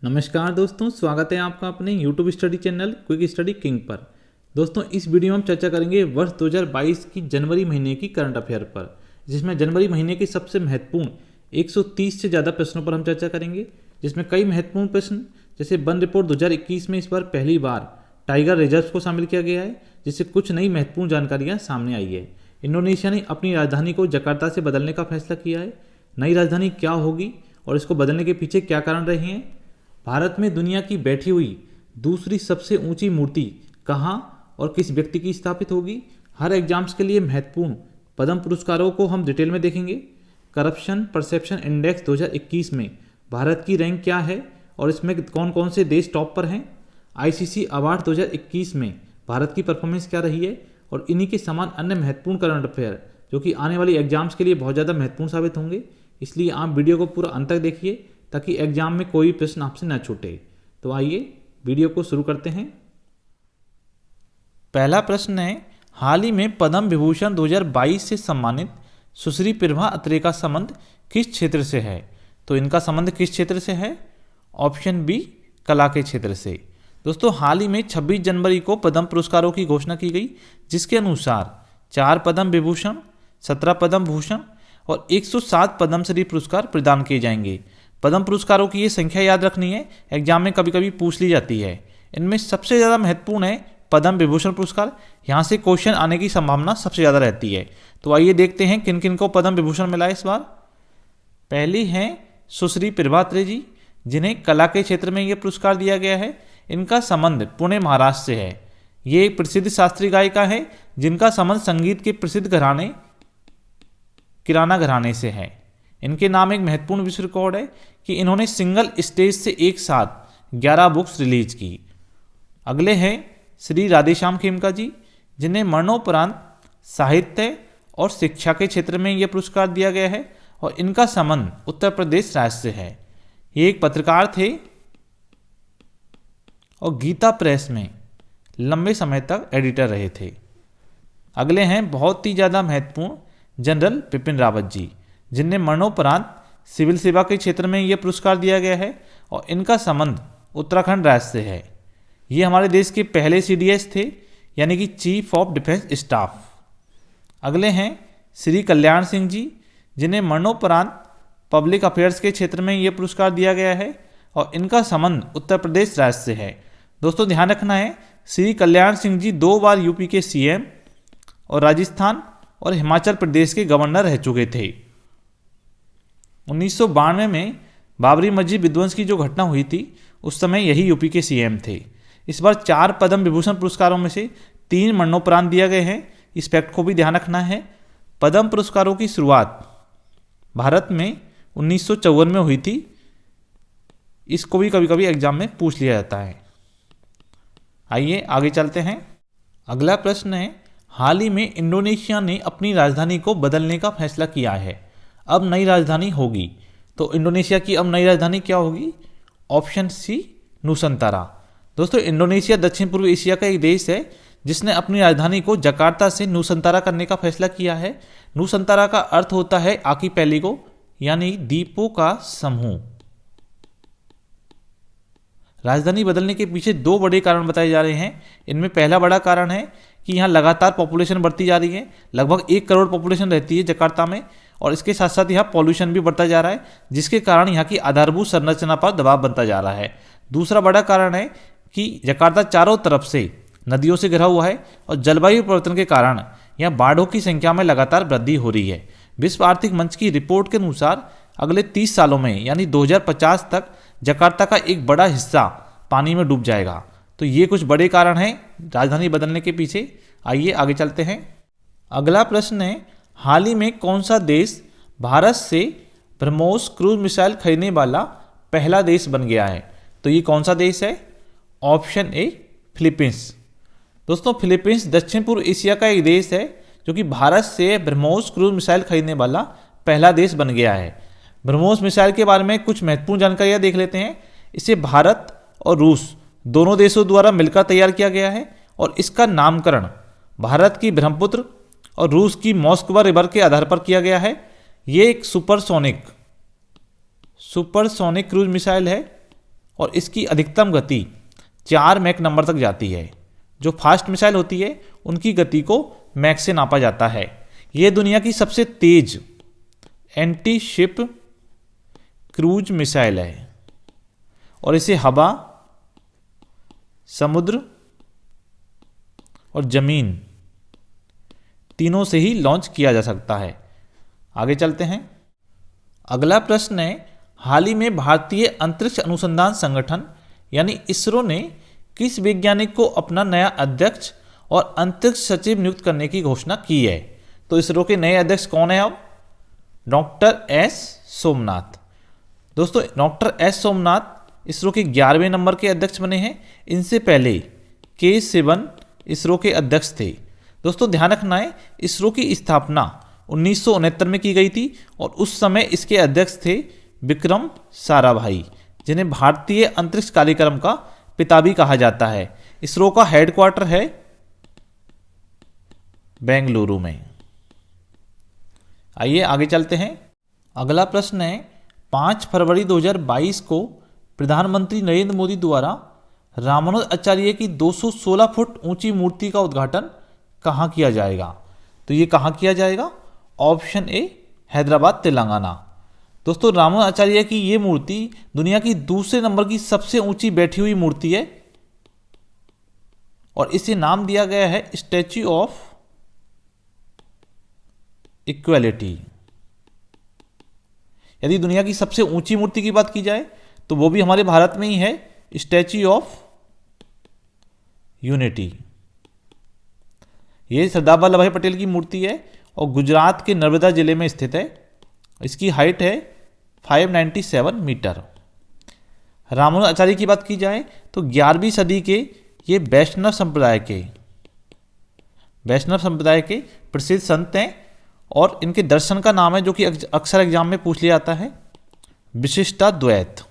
नमस्कार दोस्तों, स्वागत है आपका अपने YouTube study channel quick study king पर। दोस्तों, इस वीडियो में हम चर्चा करेंगे वर्ष 2022 की जनवरी महीने की करंट अफेयर पर, जिसमें जनवरी महीने के सबसे महत्वपूर्ण 130 से ज़्यादा प्रश्नों पर हम चर्चा करेंगे। जिसमें कई महत्वपूर्ण प्रश्न जैसे वन रिपोर्ट 2021 में इस बार पहली बार टाइगर रिजर्व को शामिल किया गया है, जिससे कुछ नई महत्वपूर्ण जानकारियाँ सामने आई है। इंडोनेशिया ने अपनी राजधानी को जकार्ता से बदलने का फैसला किया है। नई राजधानी क्या होगी और इसको बदलने के पीछे क्या कारण रहे हैं। भारत में दुनिया की बैठी हुई दूसरी सबसे ऊंची मूर्ति कहाँ और किस व्यक्ति की स्थापित होगी। हर एग्जाम्स के लिए महत्वपूर्ण पद्म पुरस्कारों को हम डिटेल में देखेंगे। करप्शन परसेप्शन इंडेक्स 2021 में भारत की रैंक क्या है और इसमें कौन कौन से देश टॉप पर हैं। आईसीसी अवार्ड 2021 में भारत की परफॉर्मेंस क्या रही है और इन्हीं के समान अन्य महत्वपूर्ण करंट अफेयर जो कि आने वाली एग्जाम्स के लिए बहुत ज़्यादा महत्वपूर्ण साबित होंगे। इसलिए आप वीडियो को पूरा अंत तक देखिए ताकि एग्जाम में कोई प्रश्न आपसे न छूटे। तो आइए वीडियो को शुरू करते हैं। पहला प्रश्न है, हाल ही में पद्म विभूषण 2022 से सम्मानित सुश्री प्रभा अत्रेय का संबंध किस क्षेत्र से है। तो इनका संबंध किस क्षेत्र से है। ऑप्शन बी, कला के क्षेत्र से। दोस्तों, हाल ही में 26 जनवरी को पद्म पुरस्कारों की घोषणा की गई, जिसके अनुसार 4 पद्म विभूषण, 17 पद्म भूषण और 107 पद्मश्री पुरस्कार प्रदान किए जाएंगे। पद्म पुरस्कारों की ये संख्या याद रखनी है, एग्जाम में कभी कभी पूछ ली जाती है। इनमें सबसे ज़्यादा महत्वपूर्ण है पद्म विभूषण पुरस्कार। यहाँ से क्वेश्चन आने की संभावना सबसे ज़्यादा रहती है। तो आइए देखते हैं किन किन को पद्म विभूषण मिला है इस बार। पहली हैं सुश्री प्रभा अत्रेय जी, जिन्हें कला के क्षेत्र में ये पुरस्कार दिया गया है। इनका संबंध पुणे महाराष्ट्र से है। ये एक प्रसिद्ध शास्त्रीय गायिका है जिनका संबंध संगीत के प्रसिद्ध घराने किराना घराने से है। इनके नाम एक महत्वपूर्ण विश्व रिकॉर्ड है कि इन्होंने सिंगल स्टेज से एक साथ 11 बुक्स रिलीज की। अगले हैं श्री राधेश्याम खेमका जी, जिन्हें मरणोपरांत साहित्य और शिक्षा के क्षेत्र में यह पुरस्कार दिया गया है और इनका संबंध उत्तर प्रदेश राज्य से है। ये एक पत्रकार थे और गीता प्रेस में लंबे समय तक एडिटर रहे थे। अगले हैं बहुत ही ज़्यादा महत्वपूर्ण जनरल बिपिन रावत जी, जिन्हें मरणोपरांत सिविल सेवा के क्षेत्र में यह पुरस्कार दिया गया है और इनका संबंध उत्तराखंड राज्य से है। ये हमारे देश के पहले सीडीएस थे, यानी कि चीफ ऑफ डिफेंस स्टाफ। अगले हैं श्री कल्याण सिंह जी, जिन्हें मरणोपरांत पब्लिक अफेयर्स के क्षेत्र में यह पुरस्कार दिया गया है और इनका संबंध उत्तर प्रदेश राज्य से है। दोस्तों, ध्यान रखना है, श्री कल्याण सिंह जी 2 बार यूपी के सीएम और राजस्थान और हिमाचल प्रदेश के गवर्नर रह चुके थे। 1992 में बाबरी मस्जिद विध्वंस की जो घटना हुई थी उस समय यही यूपी के सीएम थे। इस बार 4 पद्म विभूषण पुरस्कारों में से 3 मरणोपरांत दिया गए हैं। इस फैक्ट को भी ध्यान रखना है। पद्म पुरस्कारों की शुरुआत भारत में 1954 में हुई थी। इसको भी कभी कभी एग्जाम में पूछ लिया जाता है। आइए आगे चलते हैं। अगला प्रश्न है, हाल ही में इंडोनेशिया ने अपनी राजधानी को बदलने का फैसला किया है। अब नई राजधानी होगी। तो इंडोनेशिया की अब नई राजधानी क्या होगी। Option C, Nusantara. दोस्तों, इंडोनेशिया दक्षिण पूर्व एशिया का एक देश है जिसने अपनी राजधानी को जकार्ता से नूसंतारा करने का फैसला किया है। नूसंतारा का अर्थ होता है आर्किपेलागो, यानी द्वीपों का समूह। राजधानी बदलने के पीछे 2 बड़े कारण बताए जा रहे हैं। इनमें पहला बड़ा कारण है कि यहाँ लगातार पॉपुलेशन बढ़ती जा रही है। लगभग 1 करोड़ पॉपुलेशन रहती है जकार्ता में और इसके साथ साथ यहाँ पॉल्यूशन भी बढ़ता जा रहा है, जिसके कारण यहाँ की आधारभूत संरचना पर दबाव बनता जा रहा है। दूसरा बड़ा कारण है कि जकार्ता चारों तरफ से नदियों से घिरा हुआ है और जलवायु परिवर्तन के कारण यहाँ बाढ़ों की संख्या में लगातार वृद्धि हो रही है। विश्व आर्थिक मंच की रिपोर्ट के अनुसार अगले 30 सालों में यानी 2050 तक जकार्ता का एक बड़ा हिस्सा पानी में डूब जाएगा। तो ये कुछ बड़े कारण हैं राजधानी बदलने के पीछे। आइए आगे चलते हैं। अगला प्रश्न है, हाल ही में कौन सा देश भारत से ब्रह्मोस क्रूज मिसाइल खरीदने वाला पहला देश बन गया है। तो ये कौन सा देश है। ऑप्शन ए, फिलीपींस। दोस्तों, फिलीपींस दक्षिण पूर्व एशिया का एक देश है जो कि भारत से ब्रह्मोस क्रूज मिसाइल खरीदने वाला पहला देश बन गया है। ब्रह्मोस मिसाइल के बारे में कुछ महत्वपूर्ण जानकारियाँ देख लेते हैं। इसे भारत और रूस दोनों देशों द्वारा मिलकर तैयार किया गया है और इसका नामकरण भारत की ब्रह्मपुत्र और रूस की मॉस्कवा रिवर के आधार पर किया गया है। ये एक सुपरसोनिक क्रूज मिसाइल है और इसकी अधिकतम गति 4 मैक नंबर तक जाती है। जो फास्ट मिसाइल होती है उनकी गति को मैक से नापा जाता है। ये दुनिया की सबसे तेज एंटी शिप क्रूज मिसाइल है और इसे हवा, समुद्र और जमीन तीनों से ही लॉन्च किया जा सकता है। आगे चलते हैं। अगला प्रश्न है, हाल ही में भारतीय अंतरिक्ष अनुसंधान संगठन यानी इसरो ने किस वैज्ञानिक को अपना नया अध्यक्ष और अंतरिक्ष सचिव नियुक्त करने की घोषणा की है? तो इसरो के नए अध्यक्ष कौन है अब? Doctor S Somnath. दोस्तों, डॉक्टर एस सोमनाथ इसरो के 11वें नंबर के अध्यक्ष बने हैं। इनसे पहले के सिवन इसरो के अध्यक्ष थे। दोस्तों, ध्यान रखना है, इसरो की स्थापना 1969 में की गई थी और उस समय इसके अध्यक्ष थे विक्रम साराभाई, जिन्हें भारतीय अंतरिक्ष कार्यक्रम का पिता भी कहा जाता है। इसरो का हेडक्वार्टर है बेंगलुरु में। आइए आगे चलते हैं। अगला प्रश्न है, 5 फरवरी 2022 को प्रधानमंत्री नरेंद्र मोदी द्वारा रामानुज आचार्य की 216 फुट ऊंची मूर्ति का उद्घाटन कहाँ किया जाएगा? तो ये कहाँ किया जाएगा? Option A, Hyderabad Telangana. दोस्तों, रामानुज आचार्य की ये मूर्ति दुनिया की दूसरे नंबर की सबसे ऊंची बैठी हुई मूर्ति है और इसे नाम दिया गया है स्टैच्यू ऑफ इक्वालिटी। यदि दुनिया की सबसे ऊंची मूर्ति की बात की जाए तो वो भी हमारे भारत में ही है, स्टैच्यू ऑफ यूनिटी। ये सरदार वल्लभ भाई पटेल की मूर्ति है और गुजरात के नर्मदा जिले में स्थित है। इसकी हाइट है 597 मीटर। रामानुज आचार्य की बात की जाए तो 11वीं सदी के ये वैष्णव संप्रदाय के प्रसिद्ध संत हैं और इनके दर्शन का नाम है, जो कि अक्सर एग्जाम में पूछ लिया जाता है, विशिष्टाद्वैत।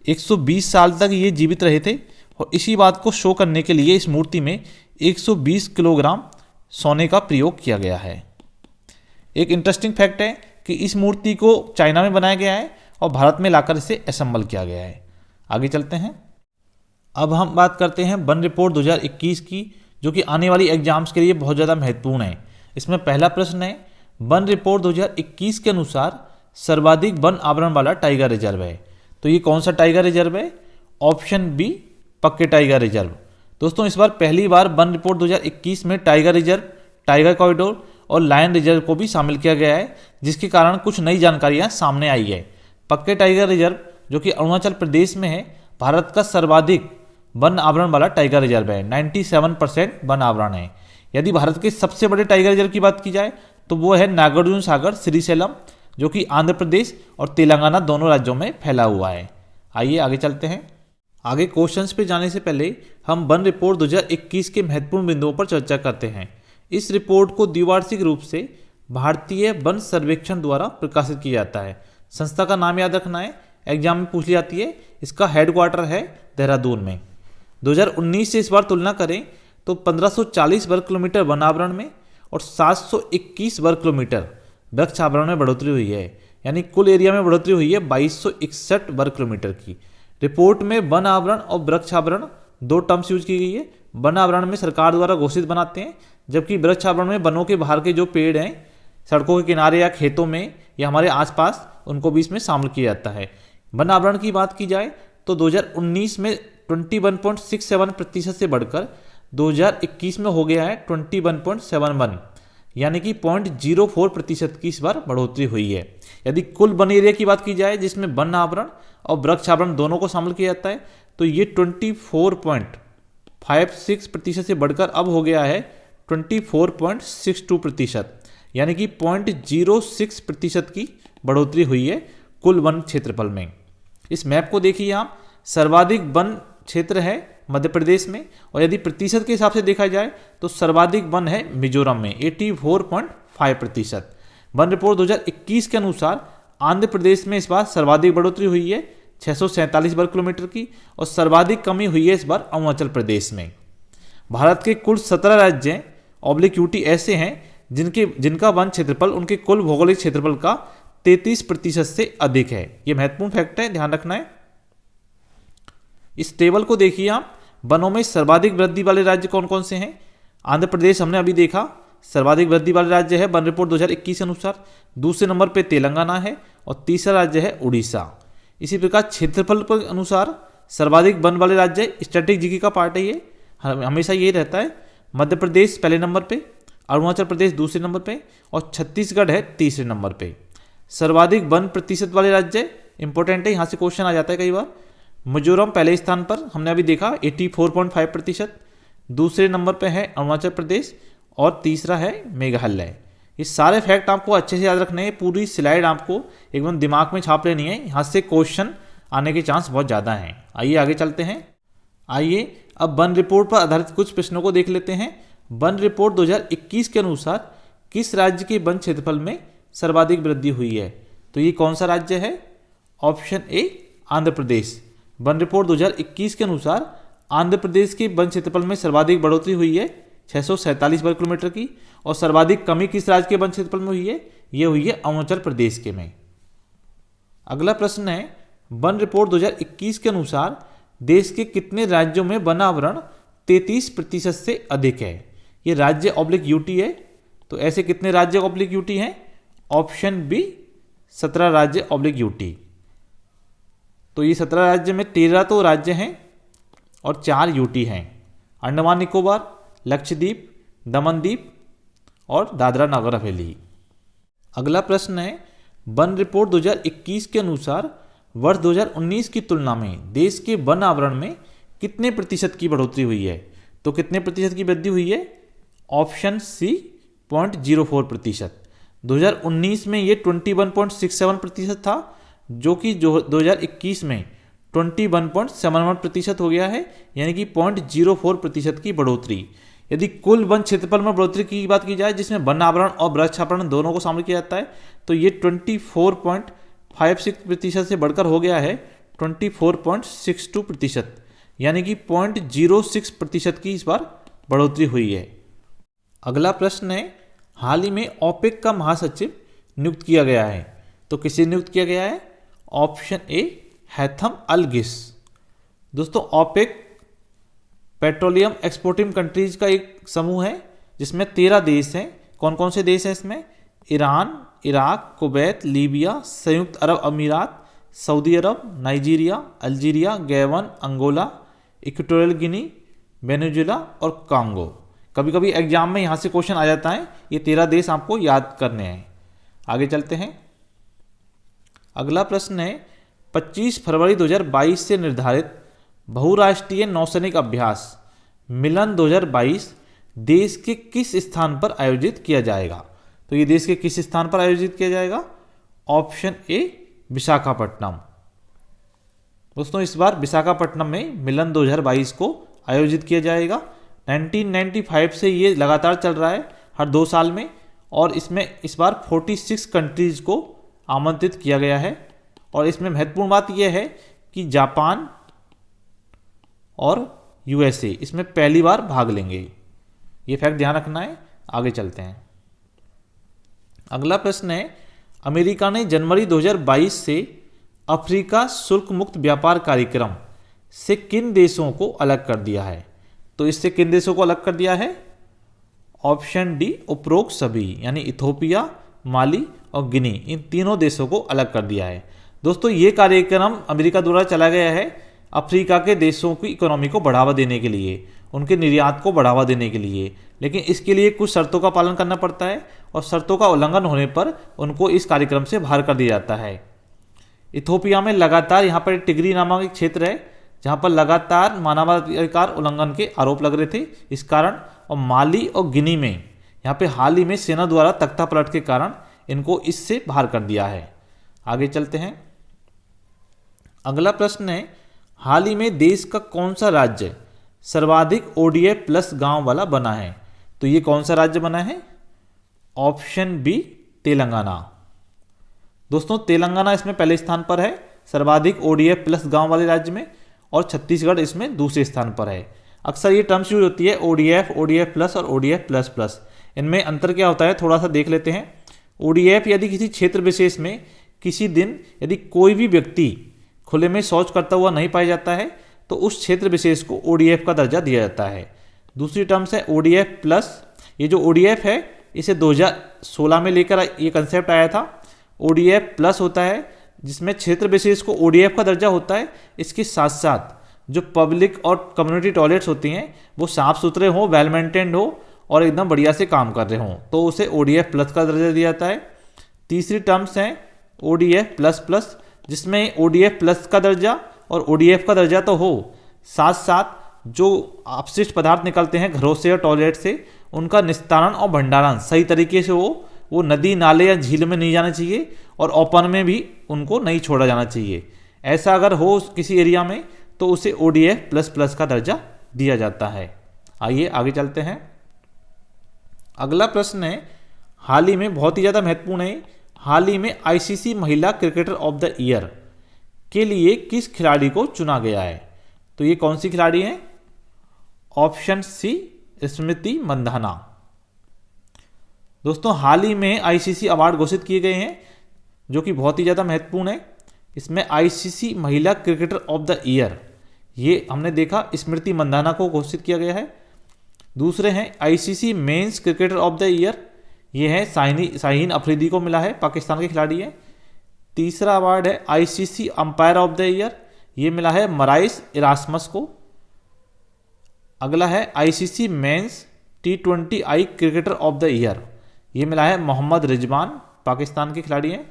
120 साल तक ये जीवित रहे थे और इसी बात को शो करने के लिए इस मूर्ति में 120 किलोग्राम सोने का प्रयोग किया गया है। एक इंटरेस्टिंग फैक्ट है कि इस मूर्ति को चाइना में बनाया गया है और भारत में लाकर इसे असेंबल किया गया है। आगे चलते हैं। अब हम बात करते हैं वन रिपोर्ट 2021 की, जो कि आने वाली एग्जाम्स के लिए बहुत ज़्यादा महत्वपूर्ण है। इसमें पहला प्रश्न है, वन रिपोर्ट 2021 के अनुसार सर्वाधिक वन आवरण वाला टाइगर रिजर्व है। तो ये कौन सा टाइगर रिजर्व है? ऑप्शन बी, पक्के टाइगर रिजर्व। दोस्तों, इस बार पहली बार वन रिपोर्ट 2021 में टाइगर रिजर्व, टाइगर कॉरिडोर और लायन रिजर्व को भी शामिल किया गया है, जिसके कारण कुछ नई जानकारियां सामने आई है। पक्के टाइगर रिजर्व, जो कि अरुणाचल प्रदेश में है, भारत का सर्वाधिक वन आवरण वाला टाइगर रिजर्व है। 97% वन आवरण है। यदि भारत के सबसे बड़े टाइगर रिजर्व की बात की जाए तो वो है नागार्जुन सागर श्रीशैलम, जो कि आंध्र प्रदेश और तेलंगाना दोनों राज्यों में फैला हुआ है। आइए आगे चलते हैं। आगे क्वेश्चंस पे जाने से पहले हम वन रिपोर्ट 2021 के महत्वपूर्ण बिंदुओं पर चर्चा करते हैं। इस रिपोर्ट को द्विवार्षिक रूप से भारतीय वन सर्वेक्षण द्वारा प्रकाशित किया जाता है। संस्था का नाम याद रखना है, एग्जाम में पूछ ली जाती है। इसका हेडक्वार्टर है देहरादून में। 2019 से इस बार तुलना करें तो 1540 वर्ग किलोमीटर वन आवरण में और 721 वर्ग किलोमीटर वृक्ष आवरण में बढ़ोतरी हुई है, यानी कुल एरिया में बढ़ोतरी हुई है 2261 वर्ग किलोमीटर की। रिपोर्ट में वन आवरण और वृक्ष आवरण दो टर्म्स यूज की गई है। वन आवरण में सरकार द्वारा घोषित बनाते हैं, जबकि वृक्ष आवरण में वनों के बाहर के जो पेड़ हैं सड़कों के किनारे या खेतों में या हमारे आसपास, उनको भी इसमें शामिल किया जाता है। वन आवरण की बात की जाए तो 2019 में 21.67% से बढ़कर 2021 में हो गया है 21.71, यानी कि 0.04% की इस बार बढ़ोतरी हुई है। यदि कुल वन एरिया की बात की जाए जिसमें वन आवरण और वृक्ष आवरण दोनों को शामिल किया जाता है तो ये 24.56% से बढ़कर अब हो गया है 24.62%, यानी कि 0.06% की बढ़ोतरी हुई है कुल वन क्षेत्रफल में। इस मैप को देखिए आप, सर्वाधिक वन क्षेत्र है मध्य प्रदेश में और यदि प्रतिशत के हिसाब से देखा जाए तो सर्वाधिक वन है मिजोरम में 84.5%। वन रिपोर्ट 2021 के अनुसार आंध्र प्रदेश में इस बार सर्वाधिक बढ़ोतरी हुई है 647 वर्ग किलोमीटर की और सर्वाधिक कमी हुई है इस बार अरुणाचल प्रदेश में। भारत के कुल 17 राज्य ऑब्लिक यूटी ऐसे हैं जिनका वन क्षेत्रफल उनके कुल भौगोलिक क्षेत्रफल का 33% से अधिक है। ये महत्वपूर्ण फैक्ट है, ध्यान रखना है। इस टेबल को देखिए आप, वनों में सर्वाधिक वृद्धि वाले राज्य कौन कौन से हैं। आंध्र प्रदेश हमने अभी देखा सर्वाधिक वृद्धि वाले राज्य है वन रिपोर्ट 2021 के अनुसार। दूसरे नंबर पे तेलंगाना है और तीसरा राज्य है उड़ीसा। इसी प्रकार क्षेत्रफल के अनुसार सर्वाधिक वन वाले राज्य स्टैटिक जीके का पार्ट है, ये हमेशा ये रहता है। मध्य प्रदेश पहले नंबर पे, अरुणाचल प्रदेश दूसरे नंबर पे और छत्तीसगढ़ है तीसरे नंबर पे। सर्वाधिक वन प्रतिशत वाले राज्य इंपॉर्टेंट है, यहाँ से क्वेश्चन आ जाता है कई बार। मिजोरम पहले स्थान पर हमने अभी देखा 84.5%। दूसरे नंबर पे है अरुणाचल प्रदेश और तीसरा है मेघालय। ये सारे फैक्ट आपको अच्छे से याद रखने हैं, पूरी स्लाइड आपको एकदम दिमाग में छाप लेनी है, यहाँ से क्वेश्चन आने के चांस बहुत ज़्यादा हैं। आइए आगे चलते हैं। आइए अब वन रिपोर्ट पर आधारित कुछ प्रश्नों को देख लेते हैं। वन रिपोर्ट 2021 के अनुसार किस राज्य के वन क्षेत्रफल में सर्वाधिक वृद्धि हुई है? तो ये कौन सा राज्य है? ऑप्शन ए आंध्र प्रदेश। वन रिपोर्ट 2021 के अनुसार आंध्र प्रदेश के वन क्षेत्रफल में सर्वाधिक बढ़ोतरी हुई है 647 वर्ग किलोमीटर की। और सर्वाधिक कमी किस राज्य के वन क्षेत्रफल में हुई है? ये हुई है अरुणाचल प्रदेश के में। अगला प्रश्न है, वन रिपोर्ट 2021 के अनुसार देश के कितने राज्यों में वन आवरण 33% से अधिक है? ये राज्य ऑब्लिक यूटी है, तो ऐसे कितने राज्य ऑब्लिक यूटी हैं? ऑप्शन बी 17 राज्य ऑब्लिक यूटी। तो ये 17 राज्य में 13 तो राज्य हैं और 4 यूटी हैं, अंडमान निकोबार, लक्षद्वीप, दमनदीप और दादरा नगर हवेली। अगला प्रश्न है, वन रिपोर्ट 2021 के अनुसार वर्ष 2019 की तुलना में देश के वन आवरण में कितने प्रतिशत की बढ़ोतरी हुई है? तो कितने प्रतिशत की वृद्धि हुई है? ऑप्शन सी 0.04%। 2019 में ये 21.67% था, जो कि 2021 में 21.71% हो गया है, यानी कि 0.04% की बढ़ोतरी। यदि कुल वन क्षेत्रफल में बढ़ोतरी की बात की जाए, जिसमें वन आवरण और वृक्षावरण दोनों को शामिल किया जाता है, तो ये 24.56% से बढ़कर हो गया है 24.62%, यानी कि 0.06% की इस बार बढ़ोतरी हुई है। अगला प्रश्न है, हाल ही में ओपेक का महासचिव नियुक्त किया गया है, तो किसे नियुक्त किया गया है? Option A Haitham Al Ghais. दोस्तों, ओपेक पेट्रोलियम एक्सपोर्टिंग कंट्रीज का एक समूह है जिसमें 13 देश हैं। कौन कौन से देश हैं इसमें? ईरान, इराक, कुवैत, लीबिया, संयुक्त अरब अमीरात, सऊदी अरब, Nigeria, Algeria, Gabon, Angola, Equatorial Guinea, Venezuela और कांगो। कभी कभी एग्जाम में यहाँ से क्वेश्चन आ जाता है, ये 13 देश आपको याद करने हैं। आगे चलते हैं। अगला प्रश्न है, 25 फरवरी 2022 से निर्धारित बहुराष्ट्रीय नौसैनिक अभ्यास मिलन 2022 देश के किस स्थान पर आयोजित किया जाएगा? तो ये देश के किस स्थान पर आयोजित किया जाएगा? Option A Visakhapatnam. दोस्तों, इस बार विशाखापट्टनम में मिलन 2022 को आयोजित किया जाएगा। 1995 से ये लगातार चल रहा है, हर 2 साल में, और इसमें इस बार 46 कंट्रीज को आमंत्रित किया गया है। और इसमें महत्वपूर्ण बात यह है कि जापान और यूएसए इसमें पहली बार भाग लेंगे। ये फैक्ट ध्यान रखना है। आगे चलते हैं। अगला प्रश्न है, अमेरिका ने जनवरी 2022 से अफ्रीका शुल्क मुक्त व्यापार कार्यक्रम से किन देशों को अलग कर दिया है? तो इससे किन देशों को अलग कर दिया है? ऑप्शन डी उपरोक्त सभी, यानी इथोपिया, माली और गिनी, इन तीनों देशों को अलग कर दिया है। दोस्तों, ये कार्यक्रम अमेरिका द्वारा चला गया है अफ्रीका के देशों की इकोनॉमी को बढ़ावा देने के लिए, उनके निर्यात को बढ़ावा देने के लिए, लेकिन इसके लिए कुछ शर्तों का पालन करना पड़ता है और शर्तों का उल्लंघन होने पर उनको इस कार्यक्रम से बाहर कर दिया जाता है। इथोपिया में लगातार यहाँ पर टिग्री नामक एक क्षेत्र है जहाँ पर लगातार मानवाधिकार उल्लंघन के आरोप लग रहे थे, इस कारण। और माली और गिनी में यहाँ पे हाल ही में सेना द्वारा तख्ता पलट के कारण इनको इससे बाहर कर दिया है। आगे चलते हैं। अगला प्रश्न है, हाल ही में देश का कौन सा राज्य सर्वाधिक ओडीएफ प्लस गांव वाला बना है? तो ये कौन सा राज्य बना है? Option B Telangana. दोस्तों, तेलंगाना इसमें पहले स्थान पर है सर्वाधिक ओडीएफ प्लस गांव वाले राज्य में, और छत्तीसगढ़ इसमें दूसरे स्थान पर है। अक्सर ये टर्म्स यूज होती है ओडीएफ, ओडीएफ प्लस और ओडीएफ प्लस प्लस। इनमें अंतर क्या होता है थोड़ा सा देख लेते हैं। ODF यदि किसी क्षेत्र विशेष में किसी दिन यदि कोई भी व्यक्ति खुले में शौच करता हुआ नहीं पाया जाता है तो उस क्षेत्र विशेष को ODF का दर्जा दिया जाता है। दूसरी टर्म्स है ODF प्लस। ये जो ODF है इसे 2016 में लेकर ये कंसेप्ट आया था। ODF प्लस होता है जिसमें क्षेत्र विशेष को ODF का दर्जा होता है। इसके साथ साथ जो पब्लिक और कम्युनिटी टॉयलेट्स होती हैं वो साफ सुथरे हों, वेल मेंटेन्ड हो और एकदम बढ़िया से काम कर रहे हों तो उसे ODF प्लस का दर्जा दिया जाता है। तीसरी टर्म्स हैं ODF प्लस प्लस, जिसमें ODF प्लस का दर्जा और ODF का दर्जा तो हो, साथ साथ जो अपशिष्ट पदार्थ निकलते हैं घरों से और टॉयलेट से उनका निस्तारण और भंडारण सही तरीके से हो, वो नदी नाले या झील में नहीं जाना चाहिए और ओपन में भी उनको नहीं छोड़ा जाना चाहिए। ऐसा अगर हो किसी एरिया में तो उसे ODF प्लस प्लस का दर्जा दिया जाता है। आइए आगे चलते हैं। अगला प्रश्न है, हाल ही में बहुत ही ज़्यादा महत्वपूर्ण है, हाल ही में ICC महिला क्रिकेटर ऑफ द ईयर के लिए किस खिलाड़ी को चुना गया है? तो ये कौन सी खिलाड़ी है? ऑप्शन सी स्मृति मंधाना। दोस्तों हाल ही में ICC अवार्ड घोषित किए गए हैं जो कि बहुत ही ज़्यादा महत्वपूर्ण है। इसमें ICC महिला क्रिकेटर ऑफ द ईयर ये हमने देखा स्मृति मंधाना को घोषित किया गया है। दूसरे हैं ICC men's cricketer of the year, ये है शाहीन अफरीदी को मिला है, पाकिस्तान के खिलाड़ी हैं। तीसरा अवार्ड है ICC umpire of the year, ये मिला है मराइस इरास्मस को। अगला है ICC men's T20I cricketer of the year, ये मिला है मोहम्मद रिजवान, पाकिस्तान के खिलाड़ी हैं।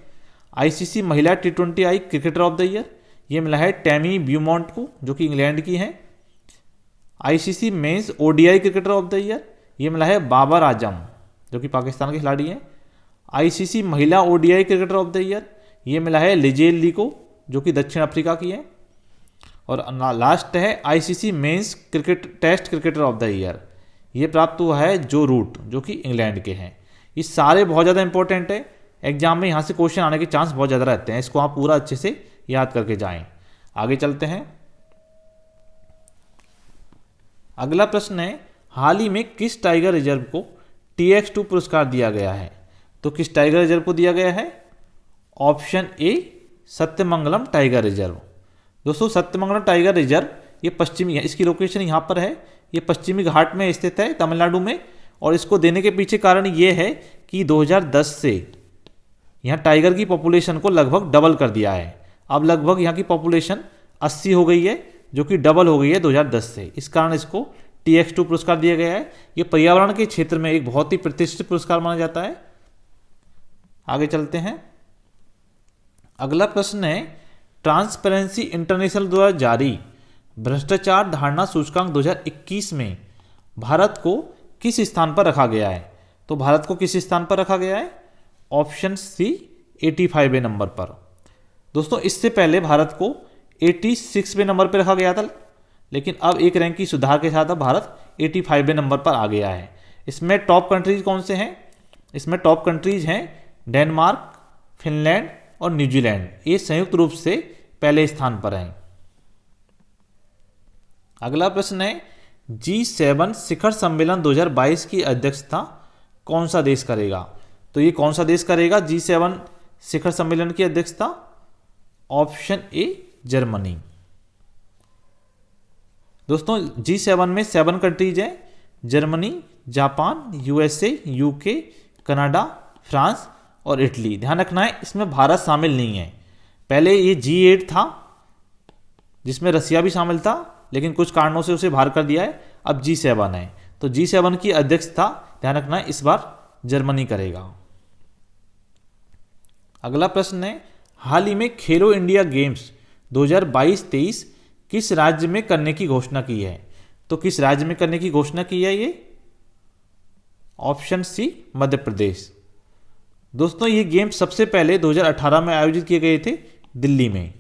ICC महिला T20I cricketer of the year, ये मिला है टैमी ब्यूमॉन्ट को जो कि इंग्लैंड की हैं। ICC men's ODI cricketer of the year, ये मिला है बाबर आजम जो कि पाकिस्तान के खिलाड़ी हैं। ICC महिला ODI cricketer of the year, ये मिला है लिजेल ली को जो कि दक्षिण अफ्रीका की है। और लास्ट है ICC men's test cricketer of the year, ये प्राप्त हुआ है जो रूट जो कि इंग्लैंड के हैं। ये सारे बहुत ज़्यादा इंपॉर्टेंट है, एग्जाम में यहाँ से क्वेश्चन आने के चांस बहुत ज़्यादा रहते हैं, इसको आप पूरा अच्छे से याद करके जाएं। आगे चलते हैं। अगला प्रश्न है, हाल ही में किस टाइगर रिजर्व को TX2 पुरस्कार दिया गया है? तो किस टाइगर रिजर्व को दिया गया है? ऑप्शन ए सत्यमंगलम टाइगर रिजर्व। दोस्तों सत्यमंगलम टाइगर रिजर्व ये पश्चिमी है, इसकी लोकेशन यहाँ पर है, ये पश्चिमी घाट में स्थित है तमिलनाडु में। और इसको देने के पीछे कारण ये है कि 2010 से यहाँ टाइगर की पॉपुलेशन को लगभग डबल कर दिया है। अब लगभग यहाँ की पॉपुलेशन 80 हो गई है जो कि डबल हो गई है 2010 से, इस कारण इसको TX2 पुरस्कार दिया गया है। ये पर्यावरण के क्षेत्र में एक बहुत ही प्रतिष्ठित पुरस्कार माना जाता है। आगे चलते हैं। अगला प्रश्न है, ट्रांसपेरेंसी इंटरनेशनल द्वारा जारी भ्रष्टाचार धारणा सूचकांक 2021 में भारत को किस स्थान पर रखा गया है? तो भारत को किस स्थान पर रखा गया है? ऑप्शन सी 85वें नंबर पर। दोस्तों इससे पहले भारत को 86वें नंबर पर रखा गया था, लेकिन अब एक रैंक की सुधार के साथ अब भारत 85वें नंबर पर आ गया है। इसमें टॉप कंट्रीज कौन से हैं? इसमें टॉप कंट्रीज हैं डेनमार्क, फिनलैंड और न्यूजीलैंड, ये संयुक्त रूप से पहले स्थान पर हैं। अगला प्रश्न है, G7 शिखर सम्मेलन 2022 की अध्यक्षता कौन सा देश करेगा? तो ये कौन सा देश करेगा G7 शिखर सम्मेलन की अध्यक्षता? Option A Germany. दोस्तों G7 में 7 कंट्रीज हैं, Germany, Japan, USA, UK, Canada, France और इटली। ध्यान रखना है इसमें भारत शामिल नहीं है। पहले ये G8 था जिसमें रसिया भी शामिल था, लेकिन कुछ कारणों से उसे बाहर कर दिया है। अब G7 है, तो G7 की अध्यक्षता ध्यान रखना है इस बार जर्मनी करेगा। अगला प्रश्न है, हाल ही में खेलो इंडिया गेम्स 2022-23 किस राज्य में करने की घोषणा की है? तो किस राज्य में करने की घोषणा की है ये? Option C Madhya Pradesh. दोस्तों ये गेम्स सबसे पहले 2018 में आयोजित किए गए थे दिल्ली में।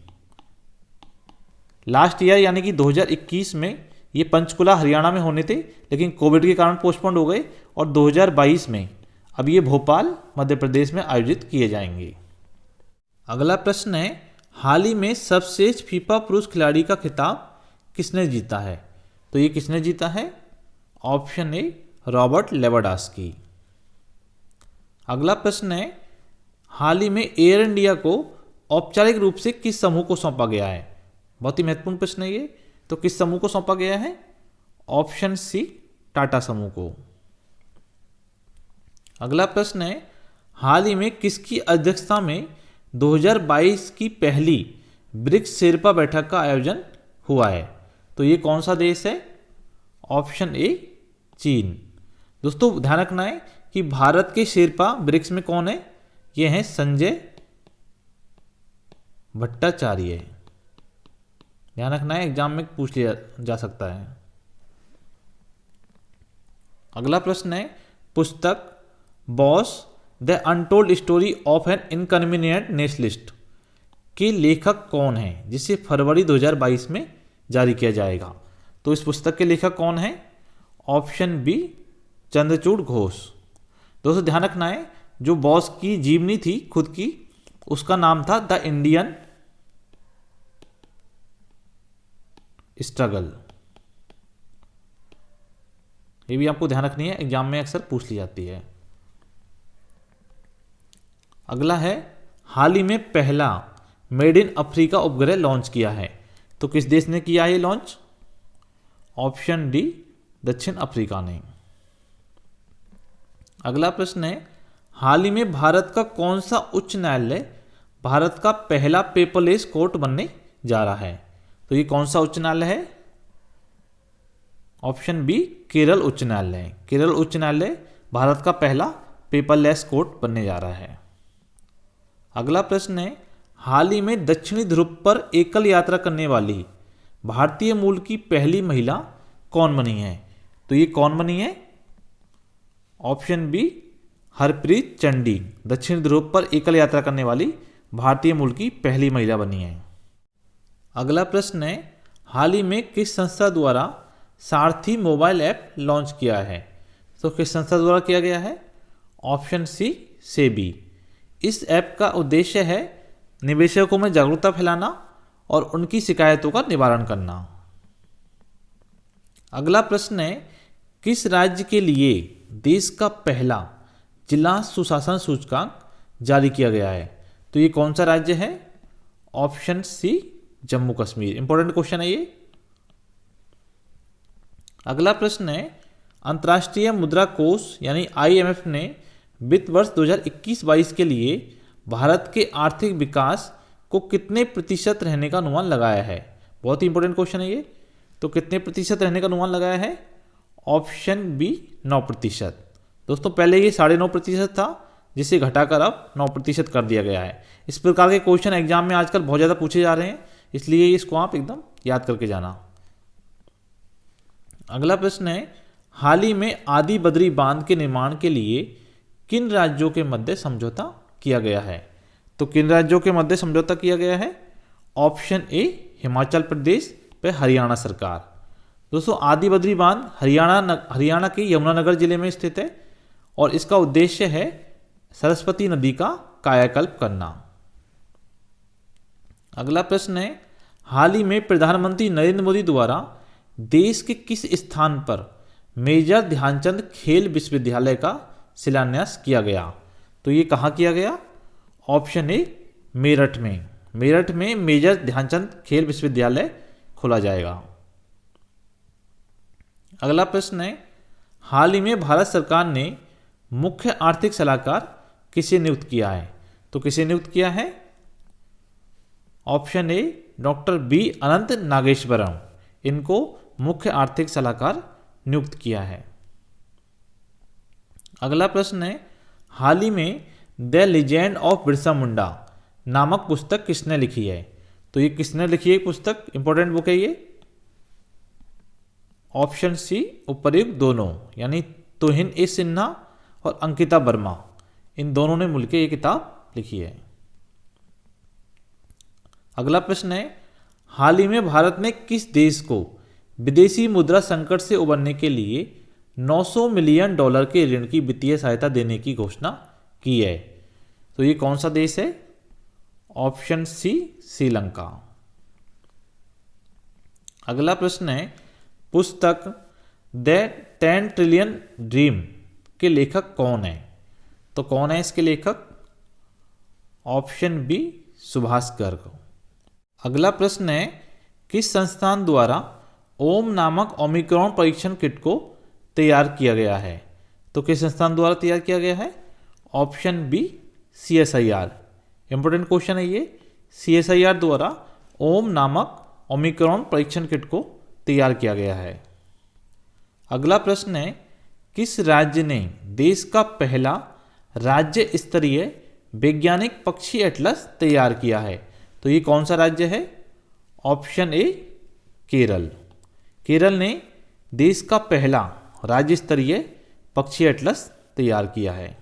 लास्ट ईयर यानी कि 2021 में ये पंचकुला हरियाणा में होने थे, लेकिन कोविड के कारण पोस्टपोन्ड हो गए और 2022 में अब ये भोपाल मध्य प्रदेश में आयोजित किए जाएंगे। अगला प्रश्न है, हाल ही में सर्वश्रेष्ठ फीफा पुरुष खिलाड़ी का खिताब किसने जीता है? तो ये किसने जीता है? ऑप्शन ए रॉबर्ट लेवांडोव्स्की। अगला प्रश्न है, हाल ही में एयर इंडिया को औपचारिक रूप से किस समूह को सौंपा गया है? बहुत ही महत्वपूर्ण प्रश्न है ये। तो किस समूह को सौंपा गया है? ऑप्शन सी, टाटा समूह को। अगला प्रश्न है, हाल ही में किसकी अध्यक्षता में 2022 की पहली ब्रिक्स शेरपा बैठक का आयोजन हुआ है? तो ये कौन सा देश है? ऑप्शन ए, चीन। दोस्तों ध्यान रखना है कि भारत के शेरपा ब्रिक्स में कौन है? ये हैं संजय भट्टाचार्य। ध्यान रखना है, एग्जाम में पूछ लिया जा सकता है। अगला प्रश्न है, पुस्तक Bose the untold story of an inconvenient nationalist के लेखक कौन है, जिसे फरवरी 2022 में जारी किया जाएगा? तो इस पुस्तक के लेखक कौन है? Option B, Chandrachur Ghose. दोस्तों ध्यान रखना है, जो बॉस की जीवनी थी खुद की, उसका नाम था द इंडियन स्ट्रगल। ये भी आपको ध्यान रखनी है, एग्जाम में अक्सर पूछ ली जाती है। अगला है, हाल ही में पहला मेड इन अफ्रीका उपग्रह लॉन्च किया है। तो किस देश ने किया है ये लॉन्च? ऑप्शन डी, दक्षिण अफ्रीका ने। अगला प्रश्न है, हाल ही में भारत का कौन सा उच्च न्यायालय भारत का पहला पेपरलेस कोर्ट बनने जा रहा है? तो ये कौन सा उच्च न्यायालय है? ऑप्शन बी, केरल उच्च न्यायालय। केरल उच्च न्यायालय भारत का पहला पेपरलेस कोर्ट बनने जा रहा है। अगला प्रश्न है, हाल ही में दक्षिणी ध्रुव पर एकल यात्रा करने वाली भारतीय मूल की पहली महिला कौन बनी है? तो ये कौन बनी है? Option B, Harpreet Chandi. दक्षिण ध्रुव पर एकल यात्रा करने वाली भारतीय मूल की पहली महिला बनी है। अगला प्रश्न है, हाल ही में किस संस्था द्वारा सारथी मोबाइल ऐप लॉन्च किया है? तो किस संस्था द्वारा किया गया है? Option C, SEBI. इस ऐप का उद्देश्य है निवेशकों में जागरूकता फैलाना और उनकी शिकायतों का निवारण करना। अगला प्रश्न है, किस राज्य के लिए देश का पहला जिला सुशासन सूचकांक जारी किया गया है? तो ये कौन सा राज्य है? Option C, Jammu Kashmir. Important question है ये। अगला प्रश्न है, अंतर्राष्ट्रीय मुद्रा कोष यानी IMF ने वित्त वर्ष 2021-22 के लिए भारत के आर्थिक विकास को कितने प्रतिशत रहने का अनुमान लगाया है? बहुत ही इंपॉर्टेंट क्वेश्चन है ये। तो कितने प्रतिशत रहने का अनुमान लगाया है? Option B, 9%। दोस्तों पहले ये 9.5% था, जिसे घटाकर अब 9% कर दिया गया है। इस प्रकार के क्वेश्चन एग्जाम में आजकल बहुत ज़्यादा पूछे जा रहे हैं, इसलिए इसको आप एकदम याद करके जाना। अगला प्रश्न है, हाल ही में आदि बद्री बांध के निर्माण के लिए किन राज्यों के मध्य समझौता किया गया है? तो किन राज्यों के मध्य समझौता किया गया है? ऑप्शन ए, हिमाचल प्रदेश व हरियाणा सरकार। दोस्तों आदि बद्री बांध हरियाणा के यमुनानगर जिले में स्थित है और इसका उद्देश्य है सरस्वती नदी का कायाकल्प करना। अगला प्रश्न है, हाल ही में प्रधानमंत्री नरेंद्र मोदी द्वारा देश के किस स्थान पर मेजर ध्यानचंद खेल विश्वविद्यालय का शिलान्यास किया गया? तो ये कहाँ किया गया? ऑप्शन ए, मेरठ में। मेरठ में मेजर ध्यानचंद खेल विश्वविद्यालय खोला जाएगा। अगला प्रश्न है, हाल ही में भारत सरकार ने मुख्य आर्थिक सलाहकार किसे नियुक्त किया है? तो किसे नियुक्त किया है? ऑप्शन ए, डॉक्टर बी अनंत नागेश्वरम। इनको मुख्य आर्थिक सलाहकार नियुक्त किया है। अगला प्रश्न है, हाल ही में the legend of Birsa Munda नामक पुस्तक किसने लिखी है? तो ये किसने लिखी है पुस्तक? इंपॉर्टेंट बुक है ये। ऑप्शन सी, उपर्युक्त दोनों, यानी तुहिन ए सिन्हा और अंकिता वर्मा, इन दोनों ने मिलकर ये किताब लिखी है। अगला प्रश्न है, हाल ही में भारत ने किस देश को विदेशी मुद्रा संकट से उबरने के लिए $900 मिलियन के ऋण की वित्तीय सहायता देने की घोषणा की है? तो ये कौन सा देश है? Option C, Sri Lanka. अगला प्रश्न है, पुस्तक द 10 ट्रिलियन ड्रीम के लेखक कौन है? तो कौन है इसके लेखक? Option B Subhash Garg. अगला प्रश्न है, किस संस्थान द्वारा ओम नामक ओमिक्रॉन परीक्षण किट को तैयार किया गया है? तो किस संस्थान द्वारा तैयार किया गया है? Option B CSIR। Important question है ये। CSIR द्वारा ओम नामक ओमिक्रॉन परीक्षण किट को तैयार किया गया है। अगला प्रश्न है, किस राज्य ने देश का पहला राज्य स्तरीय वैज्ञानिक पक्षी एटलस तैयार किया है? तो ये कौन सा राज्य है? ऑप्शन ए केरल। केरल ने देश का पहला राज्य स्तरीय पक्षी एटलस तैयार किया है।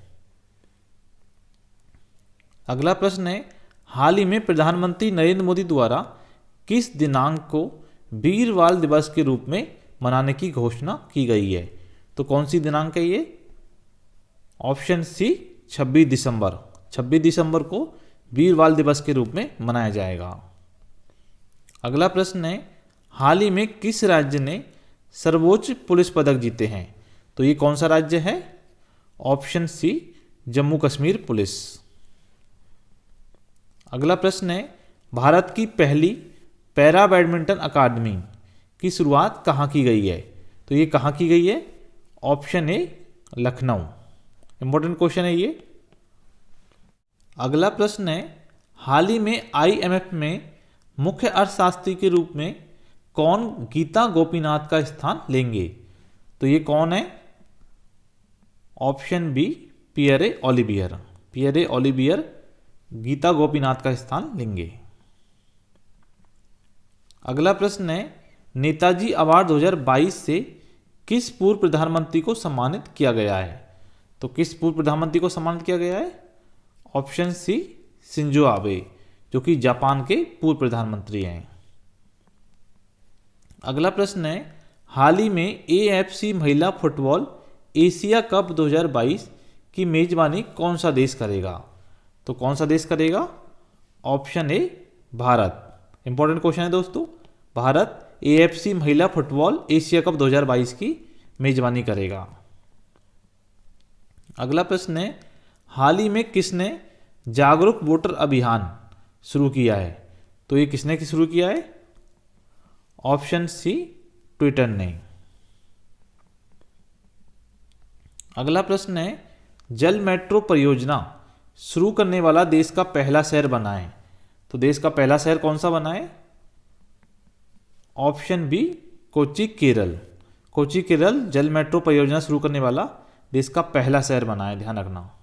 अगला प्रश्न है, हाल ही में प्रधानमंत्री नरेंद्र मोदी द्वारा किस दिनांक को वीर बाल दिवस के रूप में मनाने की घोषणा की गई है? तो कौन सी दिनांक है ये? ऑप्शन सी 26 दिसंबर। 26 दिसंबर को वीर बाल दिवस के रूप में मनाया जाएगा। अगला प्रश्न है, हाल ही में किस राज्य ने सर्वोच्च पुलिस पदक जीते हैं? तो ये कौन सा राज्य है? Option C Jammu Kashmir police. अगला प्रश्न है, भारत की पहली पैरा बैडमिंटन अकादमी की शुरुआत कहाँ की गई है? तो ये कहाँ की गई है? ऑप्शन ए लखनऊ। इंपॉर्टेंट क्वेश्चन है ये। अगला प्रश्न है, हाल ही में IMF में मुख्य अर्थशास्त्री के रूप में कौन गीता गोपीनाथ का स्थान लेंगे? तो ये कौन है? Option B Pierre Olivier. Pierre Olivier Gita Gopinath का स्थान लेंगे। अगला प्रश्न है, नेताजी अवार्ड 2022 से किस पूर्व प्रधानमंत्री को सम्मानित किया गया है? तो किस पूर्व प्रधानमंत्री को सम्मानित किया गया है? ऑप्शन सी शिंजो आबे, जो कि जापान के पूर्व प्रधानमंत्री हैं। अगला प्रश्न है, हाल ही में AFC महिला फुटबॉल एशिया कप 2022 की मेजबानी कौन सा देश करेगा? तो कौन सा देश करेगा? Option A Bharat. Important question है दोस्तों। भारत AFC महिला फुटबॉल एशिया कप 2022 की मेजबानी करेगा। अगला प्रश्न है, हाल ही में किसने जागरूक वोटर अभियान शुरू किया है? तो ये किसने शुरू किया है? ऑप्शन सी ट्विटर ने। अगला प्रश्न है, जल मेट्रो परियोजना शुरू करने वाला देश का पहला शहर बना है। तो देश का पहला शहर कौन सा बना है? Option B Kochi Kerala. कोच्चि केरल जल मेट्रो परियोजना शुरू करने वाला देश का पहला शहर बना है, ध्यान रखना।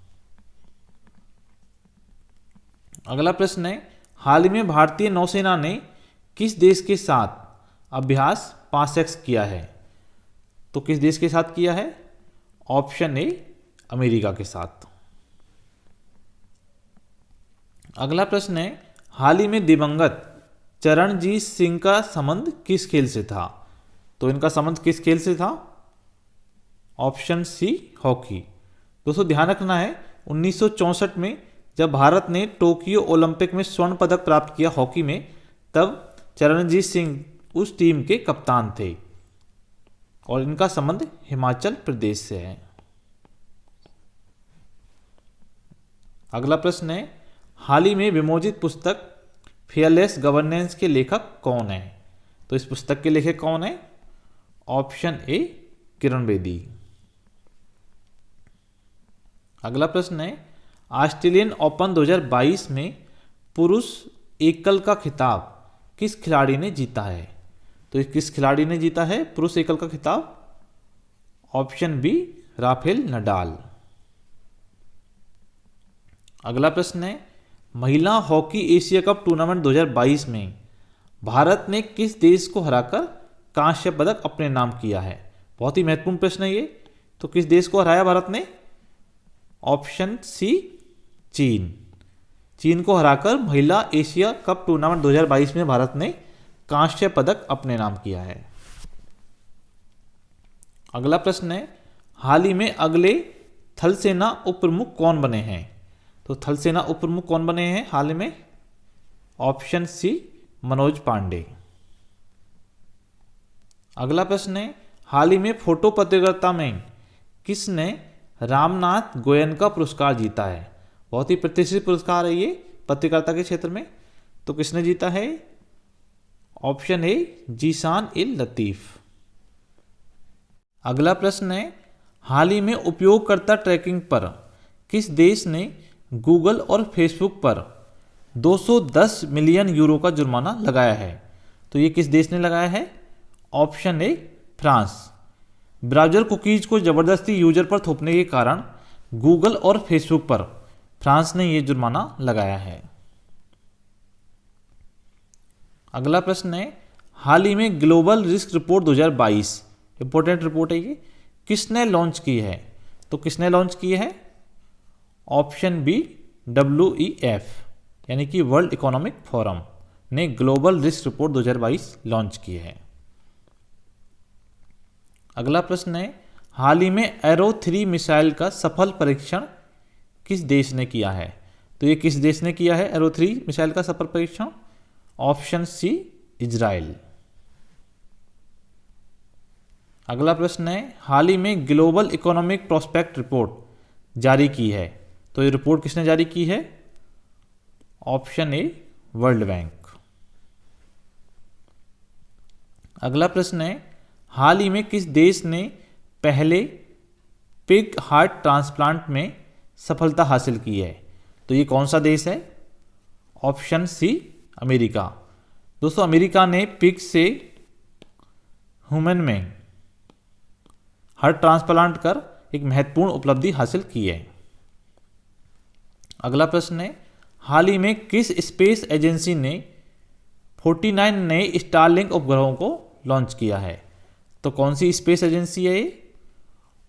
अगला प्रश्न है, हाल ही में भारतीय नौसेना ने किस देश के साथ अभ्यास पासएक्स किया है? तो किस देश के साथ किया है? ऑप्शन ए अमेरिका के साथ। अगला प्रश्न है, हाल ही में दिवंगत चरणजीत सिंह का संबंध किस खेल से था? तो इनका संबंध किस खेल से था? Option C hockey. दोस्तों ध्यान रखना है, 1964 में जब भारत ने टोक्यो ओलंपिक में स्वर्ण पदक प्राप्त किया हॉकी में, तब चरणजीत सिंह उस टीम के कप्तान थे और इनका संबंध हिमाचल प्रदेश से है। अगला प्रश्न है, हाल ही में विमोचित पुस्तक फेयरलेस गवर्नेंस के लेखक कौन है? तो इस पुस्तक के लेखक कौन है? ऑप्शन ए किरण बेदी। अगला प्रश्न है, ऑस्ट्रेलियन ओपन 2022 में पुरुष एकल का खिताब किस खिलाड़ी ने जीता है? तो किस खिलाड़ी ने जीता है पुरुष एकल का खिताब? Option B Rafael Nadal. अगला प्रश्न है, महिला हॉकी एशिया कप टूर्नामेंट 2022 में भारत ने किस देश को हराकर कांस्य पदक अपने नाम किया है? बहुत ही महत्वपूर्ण प्रश्न है ये। तो किस देश को हराया भारत ने? ऑप्शन सी चीन। चीन को हराकर महिला एशिया कप टूर्नामेंट 2022 में भारत ने कांस्य पदक अपने नाम किया है। अगला प्रश्न है, हाल ही में अगले थल सेना उप प्रमुख कौन बने हैं? तो थल सेना उप प्रमुख कौन बने हैं हाल ही में? Option C Manoj Pande. अगला प्रश्न है, हाल ही में फोटो पत्रकारिता में किसने रामनाथ गोयनका पुरस्कार जीता है? बहुत ही प्रतिष्ठित पुरस्कार है ये। पत्रकारिता के क्षेत्र में, तो किसने जीता है? ऑप्शन ए जीशान इल लतीफ़। अगला प्रश्न है, हाल ही में उपयोगकर्ता ट्रैकिंग पर किस देश ने गूगल और फेसबुक पर 210 मिलियन यूरो का जुर्माना लगाया है? तो ये किस देश ने लगाया है? ऑप्शन ए फ्रांस। ब्राउज़र कुकीज़ को ज़बरदस्ती यूजर पर थोपने के कारण गूगल और फेसबुक पर फ्रांस ने ये जुर्माना लगाया है। अगला प्रश्न है, हाल ही में global risk report 2022 important report है, ये किसने लॉन्च की है? तो किसने लॉन्च की है? ऑप्शन बी WEF यानी कि वर्ल्ड इकोनॉमिक फोरम ने ग्लोबल रिस्क रिपोर्ट 2022 लॉन्च की है। अगला प्रश्न है, हाल ही में एरो 3 मिसाइल का सफल परीक्षण किस देश ने किया है? तो ये किस देश ने किया है एरो 3 मिसाइल का सफल परीक्षण? Option C Israel. अगला प्रश्न है, हाल ही में ग्लोबल इकोनॉमिक प्रोस्पेक्ट रिपोर्ट जारी की है, तो ये रिपोर्ट किसने जारी की है? Option a world bank. अगला प्रश्न है, हाल ही में किस देश ने पहले पिग हार्ट ट्रांसप्लांट में सफलता हासिल की है? तो ये कौन सा देश है? Option C America. दोस्तों, अमेरिका ने पिग से ह्यूमन में हार्ट ट्रांसप्लांट कर एक महत्वपूर्ण उपलब्धि हासिल की है। अगला प्रश्न है, हाल ही में किस स्पेस एजेंसी ने 49 नए स्टारलिंक उपग्रहों को लॉन्च किया है? तो कौन सी स्पेस एजेंसी है ये?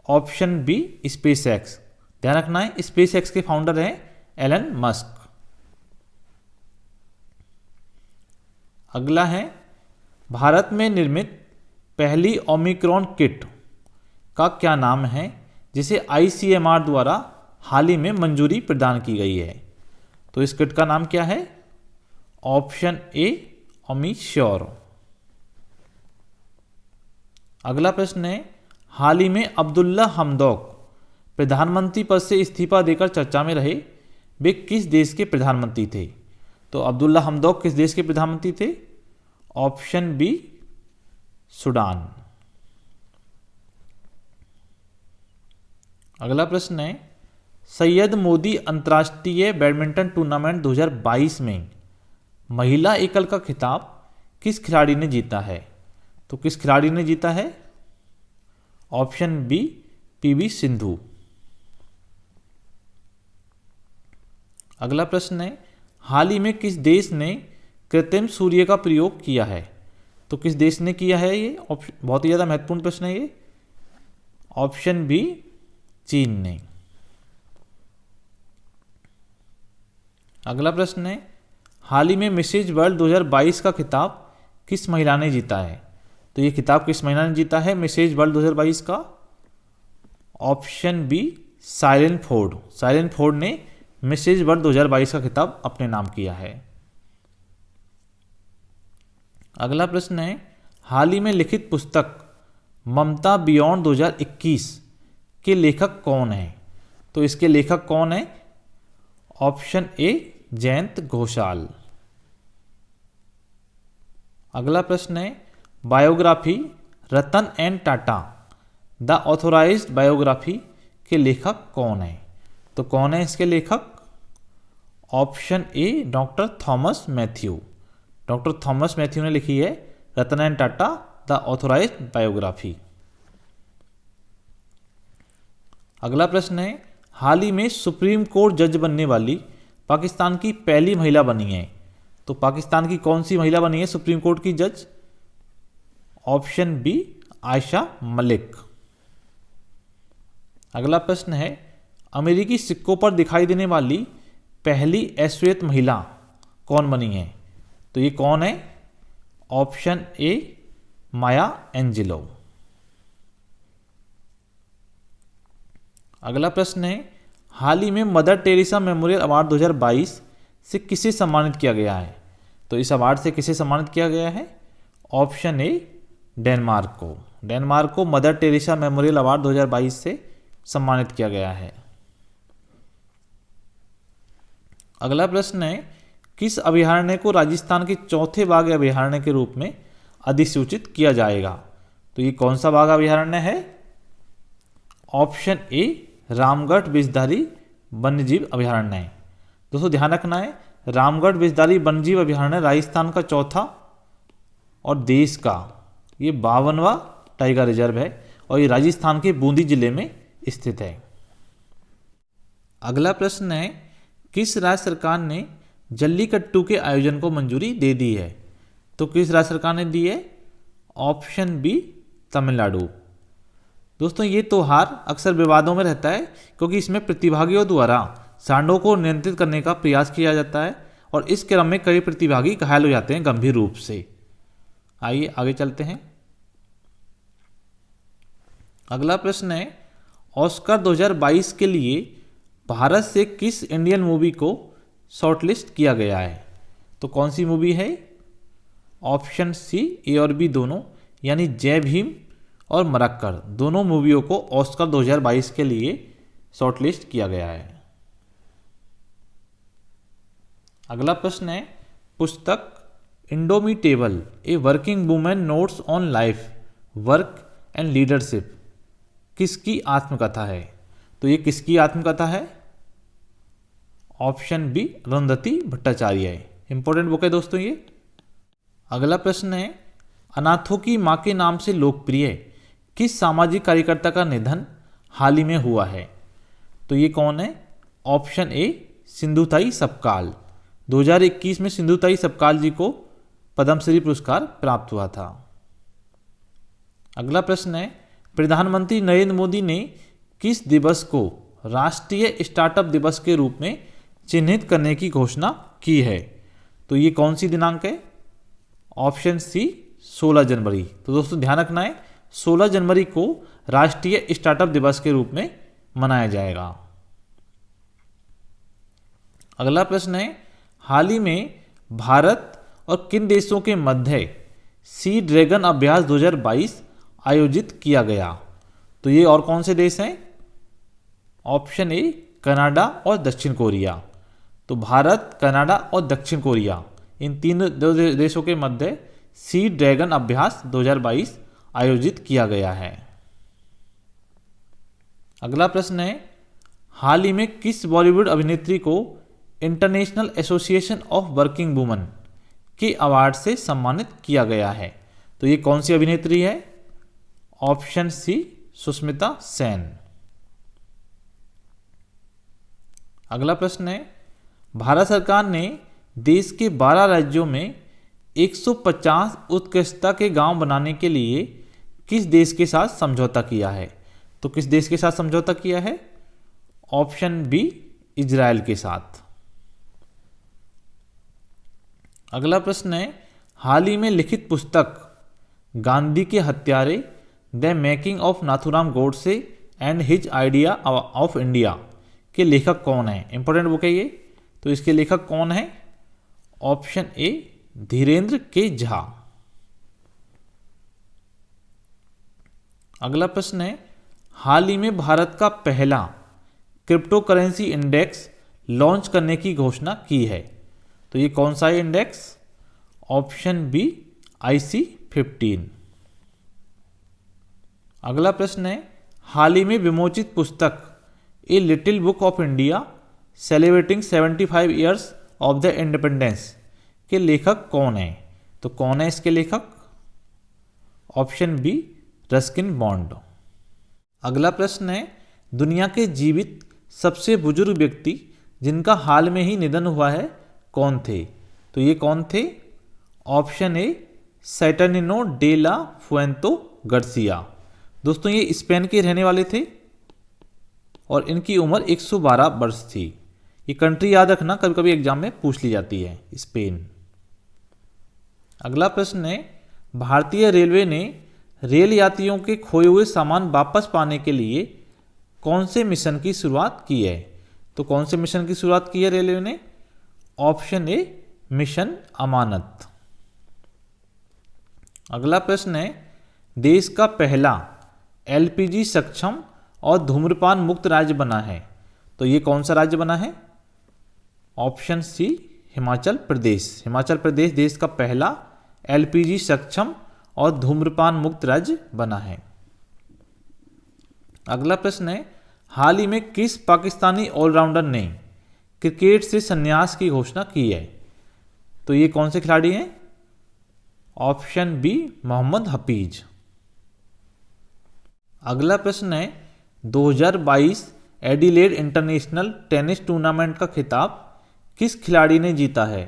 Option B SpaceX. ध्यान रखना है, स्पेस एक्स के फाउंडर हैं एलन मस्क। अगला है, भारत में निर्मित पहली ओमिक्रॉन किट का क्या नाम है जिसे ICMR द्वारा हाल ही में मंजूरी प्रदान की गई है? तो इस किट का नाम क्या है? ऑप्शन ए ओमिश्योर। अगला प्रश्न है, हाल ही में अब्दुल्ला हमदौक प्रधानमंत्री पद से इस्तीफा देकर चर्चा में रहे, वे किस देश के प्रधानमंत्री थे? तो अब्दुल्ला हमदौक किस देश के प्रधानमंत्री थे? Option B Sudan. अगला प्रश्न है, सैयद मोदी अंतर्राष्ट्रीय बैडमिंटन टूर्नामेंट 2022 में महिला एकल का खिताब किस खिलाड़ी ने जीता है? तो किस खिलाड़ी ने जीता है? Option B PV Sindhu. अगला प्रश्न है, हाल ही में किस देश ने कृत्रिम सूर्य का प्रयोग किया है? तो किस देश ने किया है ये? बहुत ही ज़्यादा महत्वपूर्ण प्रश्न है ये। ऑप्शन बी चीन ने। अगला प्रश्न है, हाल ही में मिसेज वर्ल्ड 2022 का खिताब किस महिला ने जीता है? तो ये खिताब किस महिला ने जीता है मिसेज वर्ल्ड 2022 का? Option B Shaylyn Ford. Shaylyn Ford ने मिसेज वर्ल्ड 2022 का खिताब अपने नाम किया है। अगला प्रश्न है, हाल ही में लिखित पुस्तक ममता बियॉन्ड 2021 के लेखक कौन है? तो इसके लेखक कौन है? Option A Jayant Ghosal. अगला प्रश्न है, biography Ratan N Tata the authorised biography के लेखक कौन है? तो कौन है इसके लेखक? Option A doctor Thomas Mathew. Doctor Thomas Mathew ने लिखी है Ratan N Tata the authorised biography. अगला प्रश्न है, हाल ही में सुप्रीम कोर्ट जज बनने वाली पाकिस्तान की पहली महिला बनी है, तो पाकिस्तान की कौन सी महिला बनी है सुप्रीम कोर्ट की जज? Option B Ayesha Malik. अगला प्रश्न है, अमेरिकी सिक्कों पर दिखाई देने वाली पहली ऐश्वर्यत महिला कौन बनी है? तो ये कौन है? ऑप्शन ए माया एंजेलो। अगला प्रश्न है, हाल ही में मदर टेरेसा मेमोरियल अवार्ड 2022 से किसे सम्मानित किया गया है? तो इस अवार्ड से किसे सम्मानित किया गया है? ऑप्शन ए डेनमार्क को। डेनमार्क को मदर टेरेसा मेमोरियल अवार्ड 2022 से सम्मानित किया गया है। अगला प्रश्न है, किस अभयारण्य को राजस्थान के चौथे बाघ अभयारण्य के रूप में अधिसूचित किया जाएगा? तो ये कौन सा बाघ अभयारण्य है? ऑप्शन ए रामगढ़ विषधारी वन्यजीव अभयारण्य है। दोस्तों ध्यान रखना है, रामगढ़ विषधारी वन्यजीव अभयारण्य राजस्थान का चौथा और देश का ये 52वां टाइगर रिजर्व है और ये राजस्थान के बूंदी जिले में स्थित है। अगला प्रश्न है, किस राज्य सरकार ने जल्लीकट्टू के आयोजन को मंजूरी दे दी है? तो किस राज्य सरकार ने दी है? Option B Tamil Nadu. दोस्तों ये त्योहार अक्सर विवादों में रहता है क्योंकि इसमें प्रतिभागियों द्वारा सांडों को नियंत्रित करने का प्रयास किया जाता है और इस क्रम में कई प्रतिभागी घायल हो जाते हैं गंभीर रूप से। आइए आगे चलते हैं। अगला प्रश्न है, ऑस्कर 2022 के लिए भारत से किस इंडियन मूवी को शॉर्टलिस्ट किया गया है? तो कौन सी मूवी है? ऑप्शन सी ए और बी दोनों, यानी जय भीम और मरक्कर दोनों मूवियों को ऑस्कर 2022 के लिए शॉर्टलिस्ट किया गया है। अगला प्रश्न है, पुस्तक indomitable a working women notes on life work and leadership किसकी आत्मकथा है? तो ये किसकी आत्मकथा है? ऑप्शन बी अरुंधति भट्टाचार्य है। इंपॉर्टेंट बुक है दोस्तों ये। अगला प्रश्न है, अनाथों की मां के नाम से लोकप्रिय किस सामाजिक कार्यकर्ता का निधन हाल ही में हुआ है? तो ये कौन है? ऑप्शन ए सिंधुताई सपकाल। 2021 में सिंधुताई सपकाल जी को पद्मश्री पुरस्कार प्राप्त हुआ था। अगला प्रश्न है, प्रधानमंत्री नरेंद्र मोदी ने किस दिवस को राष्ट्रीय स्टार्टअप दिवस के रूप में चिन्हित करने की घोषणा की है? तो ये कौन सी दिनांक है? ऑप्शन सी 16 जनवरी। तो दोस्तों ध्यान रखना है, 16 जनवरी को राष्ट्रीय स्टार्टअप दिवस के रूप में मनाया जाएगा। अगला प्रश्न है, हाल ही में भारत और किन देशों के मध्य सी ड्रैगन अभ्यास 2022 आयोजित किया गया? तो ये और कौन से देश हैं? ऑप्शन ए कनाडा और दक्षिण कोरिया। तो भारत, कनाडा और दक्षिण कोरिया इन तीन देशों के मध्य सी ड्रैगन अभ्यास 2022 आयोजित किया गया है। अगला प्रश्न है, हाल ही में किस बॉलीवुड अभिनेत्री को international association of working women के अवार्ड से सम्मानित किया गया है? तो ये कौन सी अभिनेत्री है? Option C Sushmita Sen. अगला प्रश्न है, भारत सरकार ने देश के 12 राज्यों में 150 उत्कृष्टता के गांव बनाने के लिए किस देश के साथ समझौता किया है? तो किस देश के साथ समझौता किया है? ऑप्शन बी इजराइल के साथ। अगला प्रश्न है, हाल ही में लिखित पुस्तक गांधी के हत्यारे the making of Nathuram Godse and his idea of India के लेखक कौन है? इंपॉर्टेंट बुक है ये। तो इसके लेखक कौन है? ऑप्शन ए धीरेन्द्र के झा। अगला प्रश्न है, हाल ही में भारत का पहला क्रिप्टो करेंसी इंडेक्स लॉन्च करने की घोषणा की है। तो ये कौन सा है इंडेक्स? Option B IC15। अगला प्रश्न है, हाल ही में विमोचित पुस्तक a little book of India celebrating 75 years of the independence के लेखक कौन है? तो कौन है इसके लेखक? Option B Ruskin Bond. अगला प्रश्न है, दुनिया के जीवित सबसे बुजुर्ग व्यक्ति जिनका हाल में ही निधन हुआ है कौन थे? तो ये कौन थे? Option A Saturnino de la Fuente Garcia. दोस्तों ये स्पेन के रहने वाले थे और इनकी उम्र 112 वर्ष थी। ये कंट्री याद रखना, कभी कभी एग्जाम में पूछ ली जाती है, स्पेन। अगला प्रश्न है, भारतीय रेलवे ने रेल यात्रियों के खोए हुए सामान वापस पाने के लिए कौन से मिशन की शुरुआत की है? तो कौन से मिशन की शुरुआत की है रेलवे ने? ऑप्शन ए मिशन अमानत। अगला प्रश्न है, देश का पहला LPG सक्षम और धूम्रपान मुक्त राज्य बना है। तो ये कौन सा राज्य बना है? ऑप्शन सी हिमाचल प्रदेश। हिमाचल प्रदेश देश का पहला एलपीजी सक्षम और धूम्रपान मुक्त राज्य बना है। अगला प्रश्न है, हाल ही में किस पाकिस्तानी ऑलराउंडर ने क्रिकेट से संन्यास की घोषणा की है? तो ये कौन से खिलाड़ी हैं? Option B Mohammad Hafeez. अगला प्रश्न है, 2022 एडिलेड इंटरनेशनल टेनिस टूर्नामेंट का खिताब किस खिलाड़ी ने जीता है?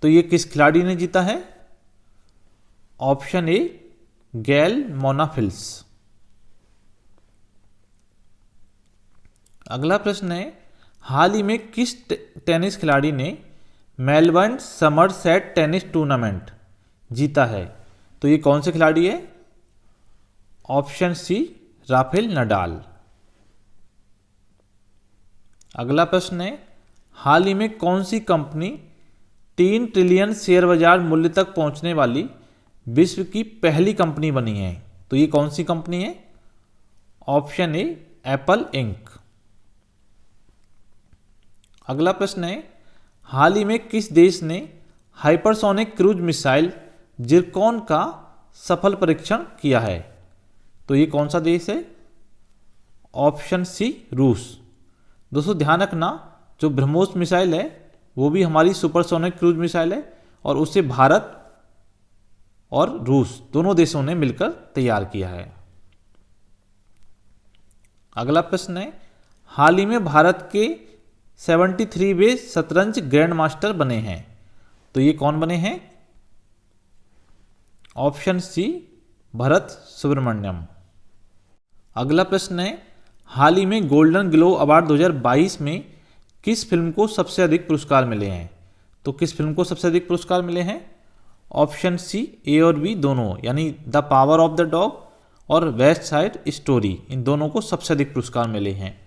तो ये किस खिलाड़ी ने जीता है? ऑप्शन ए गैल मोनाफिल्स। अगला प्रश्न है, हाल ही में किस टेनिस खिलाड़ी ने मेलबर्न समरसेट टेनिस टूर्नामेंट जीता है? तो ये कौन से खिलाड़ी है? Option C Rafael Nadal. अगला प्रश्न है, हाल ही में कौन सी कंपनी 3 ट्रिलियन शेयर बाजार मूल्य तक पहुंचने वाली विश्व की पहली कंपनी बनी है? तो ये कौन सी कंपनी है? ऑप्शन ए एप्पल इंक। अगला प्रश्न है, हाल ही में किस देश ने हाइपरसोनिक क्रूज मिसाइल जिरकॉन का सफल परीक्षण किया है? तो ये कौन सा देश है? ऑप्शन सी रूस। दोस्तों ध्यान रखना, जो ब्रह्मोस मिसाइल है वो भी हमारी सुपरसोनिक क्रूज मिसाइल है और उसे भारत और रूस दोनों देशों ने मिलकर तैयार किया है। अगला प्रश्न है, हाल ही में भारत के 73वें शतरंज ग्रैंड मास्टर बने हैं? तो ये कौन बने हैं? Option C Bharat Subramaniam. अगला प्रश्न है, हाल ही में गोल्डन ग्लोब अवार्ड 2022 में किस फिल्म को सबसे अधिक पुरस्कार मिले हैं? तो किस फिल्म को सबसे अधिक पुरस्कार मिले हैं? ऑप्शन सी ए और बी दोनों, यानी the power of the dog और वेस्ट साइड स्टोरी, इन दोनों को सबसे अधिक पुरस्कार मिले हैं।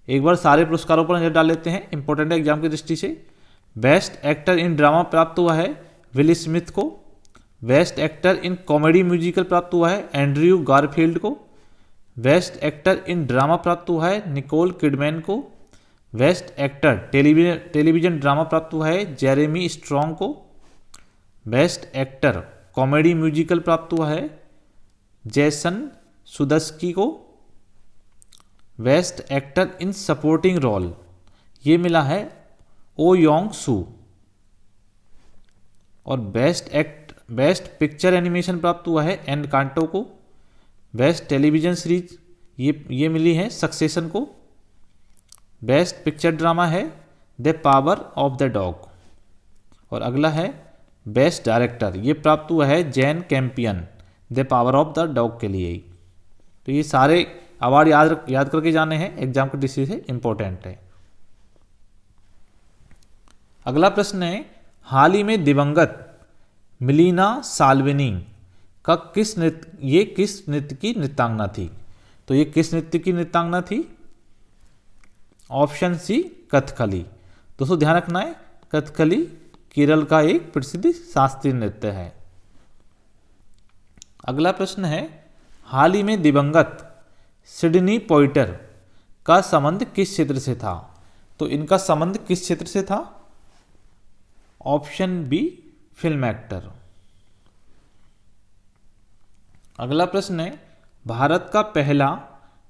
एक बार सारे पुरस्कारों पर नजर डाल लेते हैं इंपॉर्टेंट एग्जाम की दृष्टि से। बेस्ट एक्टर इन ड्रामा प्राप्त हुआ है विल स्मिथ को। Best actor in comedy musical प्राप्त हुआ है एंड्रयू गारफील्ड को। बेस्ट एक्टर इन ड्रामा प्राप्त हुआ है निकोल किडमैन को। बेस्ट एक्टर टेलीविजन ड्रामा प्राप्त हुआ है जेरेमी स्ट्रॉन्ग को। बेस्ट एक्टर कॉमेडी म्यूजिकल प्राप्त हुआ है जैसन सुदस्की को। Best actor in supporting role ये मिला है ओ योंग सू। और बेस्ट पिक्चर एनिमेशन प्राप्त हुआ है एनकांटो को। बेस्ट टेलीविजन सीरीज ये मिली है सक्सेशन को। बेस्ट पिक्चर ड्रामा है the power of the dog. और अगला है बेस्ट डायरेक्टर, ये प्राप्त हुआ है Jane Campion the power of the dog के लिए। तो ये सारे अवार्ड याद करके जाने हैं, एग्जाम की दृष्टि से इंपॉर्टेंट है। अगला प्रश्न है, हाल ही में दिवंगत मिलीना साल्विनी का किस नृत्य की नृत्यांगना थी? तो ये किस नृत्य की नृत्यांगना थी? Option C Kathakali. दोस्तों ध्यान रखना है, कथकली केरल का एक प्रसिद्ध शास्त्रीय नृत्य है। अगला प्रश्न है, हाल ही में दिवंगत सिडनी पॉइटर का संबंध किस क्षेत्र से था? तो इनका संबंध किस क्षेत्र से था? Option B film actor. अगला प्रश्न है, भारत का पहला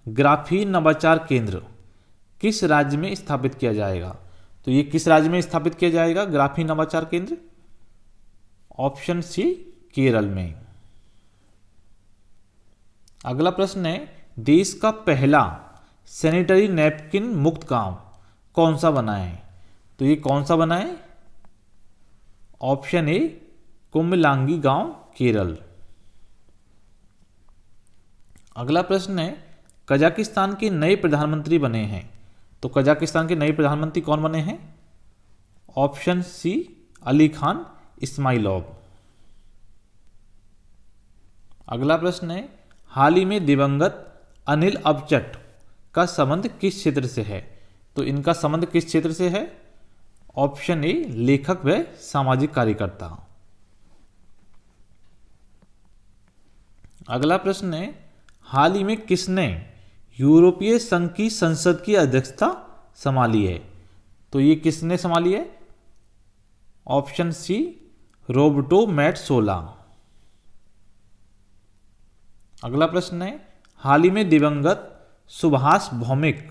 ग्राफीन नवाचार केंद्र किस राज्य में स्थापित किया जाएगा? तो ये किस राज्य में स्थापित किया जाएगा ग्राफीन नवाचार केंद्र? ऑप्शन सी केरल में। अगला प्रश्न है, देश का पहला सैनिटरी नैपकिन मुक्त गांव कौन सा बना है? तो ये कौन सा बना है? ऑप्शन ए कुंभलांगी गांव केरल। अगला प्रश्न है, कजाकिस्तान के नए प्रधानमंत्री बने हैं। तो कजाकिस्तान के नए प्रधानमंत्री कौन बने हैं? Option C Ali Khan Ismailov. अगला प्रश्न है, हाल ही में दिवंगत अनिल अबचट का संबंध किस क्षेत्र से है? तो इनका संबंध किस क्षेत्र से है? ऑप्शन ए लेखक व सामाजिक कार्यकर्ता। अगला प्रश्न है, हाल ही में किसने यूरोपीय संघ की संसद की अध्यक्षता संभाली है? तो ये किसने संभाली है? Option C Roberta Metsola. अगला प्रश्न है, हाल ही में दिवंगत सुभाष भौमिक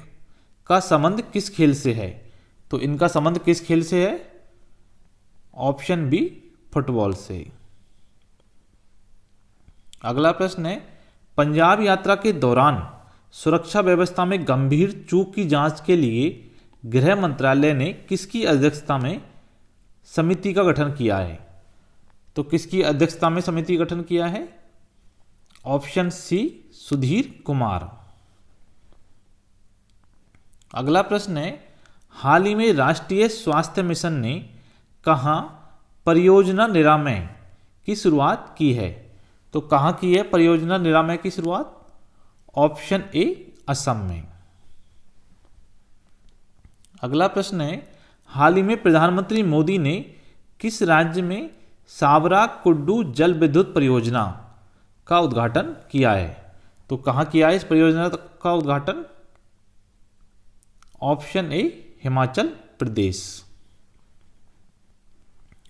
का संबंध किस खेल से है? तो इनका संबंध किस खेल से है? ऑप्शन बी फुटबॉल से। अगला प्रश्न है, पंजाब यात्रा के दौरान सुरक्षा व्यवस्था में गंभीर चूक की जांच के लिए गृह मंत्रालय ने किसकी अध्यक्षता में समिति का गठन किया है? तो किसकी अध्यक्षता में समिति का गठन किया है? Option C Sudhir Kumar. अगला प्रश्न है, हाल ही में राष्ट्रीय स्वास्थ्य मिशन ने कहाँ परियोजना निरामय की शुरुआत की है? तो कहाँ की है परियोजना निरामय की शुरुआत? ऑप्शन ए असम में। अगला प्रश्न है, हाल ही में प्रधानमंत्री मोदी ने किस राज्य में साबरा कुड्डू जल विद्युत परियोजना का उद्घाटन किया है? तो कहाँ किया है इस परियोजना का उद्घाटन? Option A Himachal Pradesh.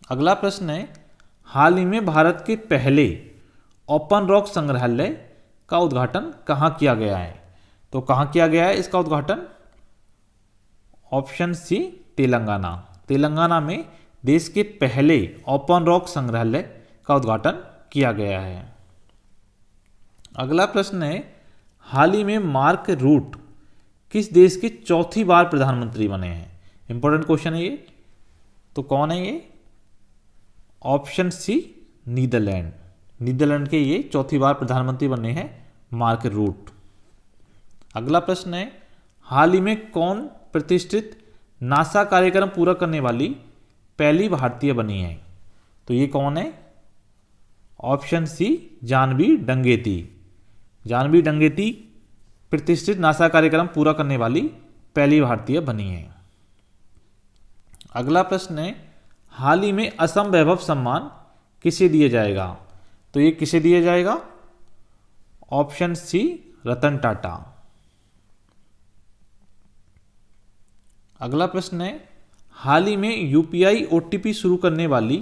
अगला प्रश्न है, हाल ही में भारत के पहले ओपन रॉक संग्रहालय का उद्घाटन कहाँ किया गया है? तो कहाँ किया गया है इसका उद्घाटन? Option C Telangana. तेलंगाना में देश के पहले ओपन रॉक संग्रहालय का उद्घाटन किया गया है। अगला प्रश्न है, हाल ही में मार्क रूट किस देश के चौथी बार प्रधानमंत्री बने हैं? इंपॉर्टेंट क्वेश्चन है ये। तो कौन है ये? Option C Netherlands. नीदरलैंड के ये चौथी बार प्रधानमंत्री बने हैं मार्क रूट। अगला प्रश्न है, हाल ही में कौन प्रतिष्ठित नासा कार्यक्रम पूरा करने वाली पहली भारतीय बनी है? तो ये कौन है? Option C Jahnavi Dangeti. जाह्नवी डंगेती प्रतिष्ठित नासा कार्यक्रम पूरा करने वाली पहली भारतीय बनी है। अगला प्रश्न है, हाल ही में असम वैभव सम्मान किसे दिया जाएगा? तो ये किसे दिया जाएगा? Option C Ratan Tata. अगला प्रश्न है, हाल ही में यूपीआई ओटीपी शुरू करने वाली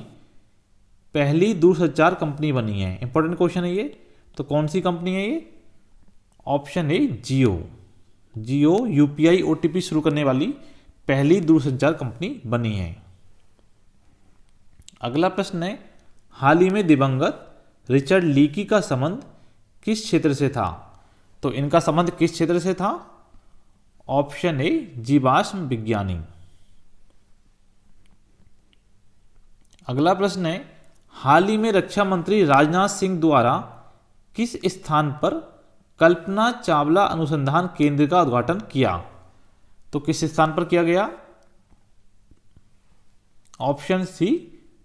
पहली दूरसंचार कंपनी बनी है। इंपॉर्टेंट क्वेश्चन है ये। तो कौन सी कंपनी है ये? Option A Jio. Jio UPI OTP शुरू करने वाली पहली दूरसंचार कंपनी बनी है। अगला प्रश्न है, हाल ही में दिवंगत रिचर्ड लीकी का संबंध किस क्षेत्र से था? तो इनका संबंध किस क्षेत्र से था? ऑप्शन ए जीवाश्म विज्ञानी। अगला प्रश्न है, हाल ही में रक्षा मंत्री राजनाथ सिंह द्वारा किस स्थान पर कल्पना चावला अनुसंधान केंद्र का उद्घाटन किया? तो किस स्थान पर किया गया? ऑप्शन सी